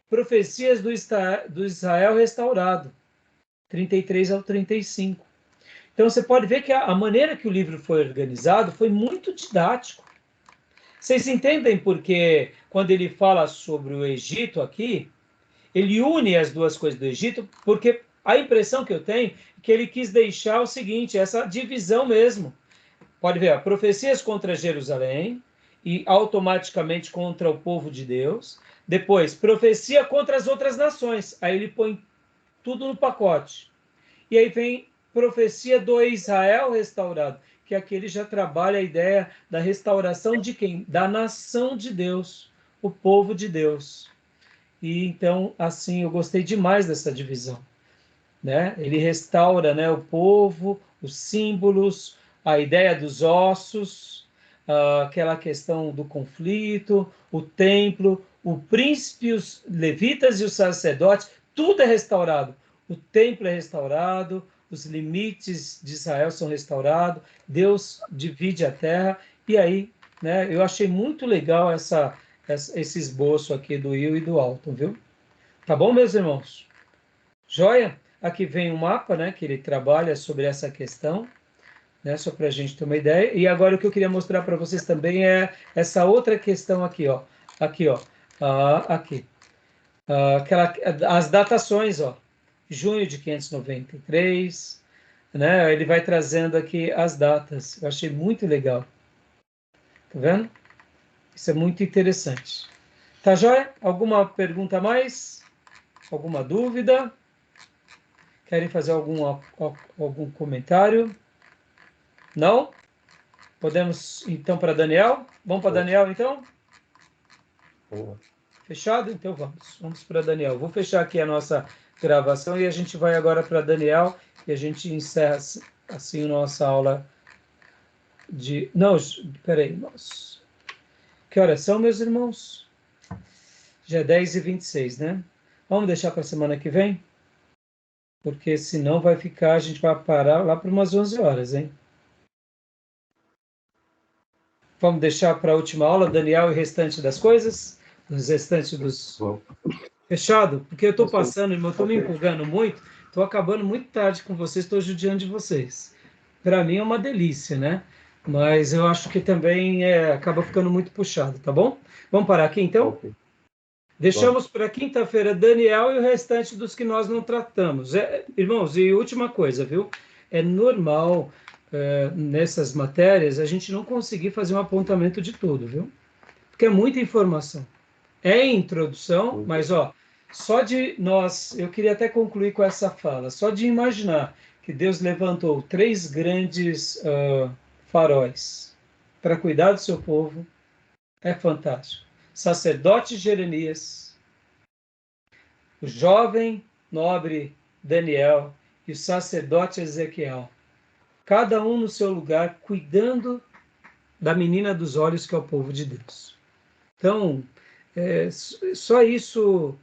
profecias do Israel restaurado, 33 ao 35. Então você pode ver que a maneira que o livro foi organizado foi muito didático. Vocês entendem porque quando ele fala sobre o Egito aqui, ele une as duas coisas do Egito, porque a impressão que eu tenho é que ele quis deixar o seguinte, essa divisão mesmo. Pode ver, profecias contra Jerusalém e automaticamente contra o povo de Deus. Depois, profecia contra as outras nações. Aí ele põe tudo no pacote. E aí vem profecia do Israel restaurado, que aqui ele já trabalha a ideia da restauração de quem? Da nação de Deus, o povo de Deus. E então, assim, eu gostei demais dessa divisão, né? Ele restaura, né, o povo, os símbolos, a ideia dos ossos, aquela questão do conflito, o templo, o príncipe, os levitas e os sacerdotes, tudo é restaurado. O templo é restaurado, os limites de Israel são restaurados, Deus divide a terra, e aí, né, eu achei muito legal esse esboço aqui do Will e do Alton, viu? Tá bom, meus irmãos? Joia? Aqui vem um mapa, né, que ele trabalha sobre essa questão, né, só para a gente ter uma ideia. E agora o que eu queria mostrar para vocês também é essa outra questão aqui, ó. Aqui, ó. Aqui. As datações, ó. Junho de 593, né? Ele vai trazendo aqui as datas. Eu achei muito legal. Tá vendo? Isso é muito interessante. Tá joia? Alguma pergunta a mais? Alguma dúvida? Querem fazer algum comentário? Não? Podemos, então, para Daniel? Vamos para Daniel, então? Fechado? Então vamos. Vamos para Daniel. Vou fechar aqui a nossa gravação e a gente vai agora para Daniel e a gente encerra assim a nossa aula de... Não, peraí, irmãos. Que horas são, meus irmãos? Já é 10h26, né? Vamos deixar para a semana que vem? Porque senão vai ficar, a gente vai parar lá para umas 11 horas, hein? Vamos deixar para a última aula, Daniel e o restante das coisas? Os restantes dos... Fechado? Porque eu estou passando, irmão, estou me empolgando muito, estou acabando muito tarde com vocês, estou judiando de vocês. Para mim é uma delícia, né? Mas eu acho que também acaba ficando muito puxado, tá bom? Vamos parar aqui, então? Okay. Deixamos para quinta-feira Daniel e o restante dos que nós não tratamos. Irmãos, e última coisa, viu? É normal... nessas matérias, a gente não conseguir fazer um apontamento de tudo, viu? Porque é muita informação. É introdução, mas, só de nós... Eu queria até concluir com essa fala. Só de imaginar que Deus levantou 3 grandes faróis para cuidar do seu povo, é fantástico. Sacerdote Jeremias, o jovem nobre Daniel e o sacerdote Ezequiel. Cada um no seu lugar, cuidando da menina dos olhos, que é o povo de Deus. Então, só isso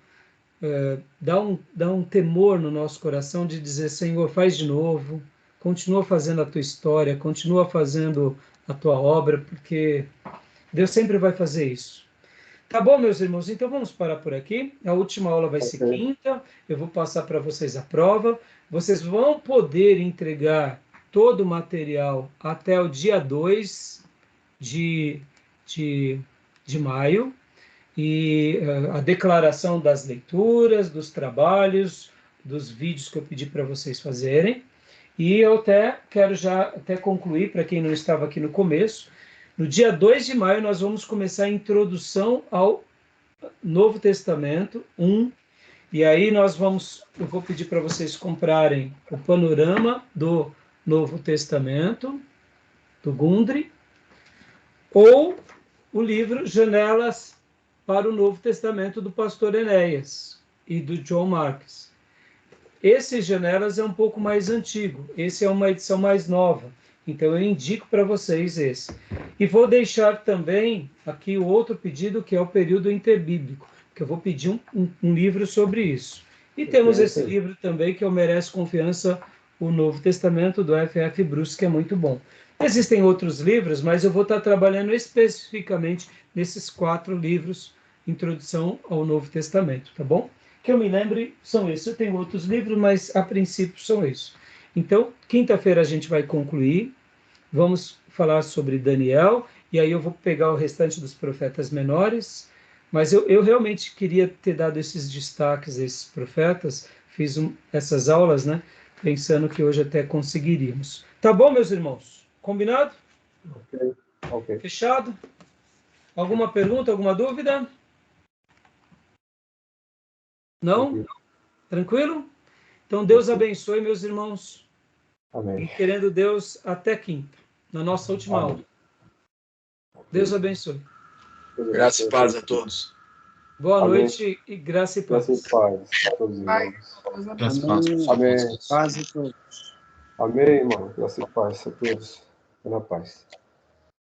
dá um temor no nosso coração de dizer, Senhor, faz de novo, continua fazendo a tua história, continua fazendo a tua obra, porque Deus sempre vai fazer isso. Tá bom, meus irmãos? Então vamos parar por aqui. A última aula vai ser Ok. quinta. Eu vou passar para vocês a prova. Vocês vão poder entregar todo o material até o dia 2 de, de, de maio. E a declaração das leituras, dos trabalhos, dos vídeos que eu pedi para vocês fazerem. E eu quero já até concluir, para quem não estava aqui no começo, no dia 2 de maio nós vamos começar a introdução ao Novo Testamento 1, e aí eu vou pedir para vocês comprarem o panorama do Novo Testamento, do Gundry, ou o livro Janelas para o Novo Testamento do pastor Enéas e do John Marks. Esse Janelas é um pouco mais antigo, esse é uma edição mais nova, então eu indico para vocês esse. E vou deixar também aqui o outro pedido, que é o período interbíblico, que eu vou pedir um livro sobre isso. E temos esse livro também, que é o Merece Confiança, o Novo Testamento, do F.F. Bruce, que é muito bom. Existem outros livros, mas eu vou estar trabalhando especificamente nesses 4 livros, Introdução ao Novo Testamento, tá bom? Que eu me lembre, são esses. Eu tenho outros livros, mas a princípio são esses. Então, quinta-feira a gente vai concluir, vamos falar sobre Daniel, e aí eu vou pegar o restante dos profetas menores, mas eu realmente queria ter dado esses destaques a esses profetas, fiz essas aulas, né, pensando que hoje até conseguiríamos. Tá bom, meus irmãos? Combinado? Ok. Fechado? Alguma pergunta, alguma dúvida? Não? Tranquilo? Então, Deus abençoe, meus irmãos. Amém. E querendo Deus, até quinta, na nossa última Amém. aula. Deus abençoe. Graça e paz a todos. Boa Amém. noite e graça e paz. Graça e paz a todos os Pai, irmãos. Deus abençoe. Graças a Deus. Amém. Paz a todos. Amém, irmão. Graça e paz a todos. Na paz.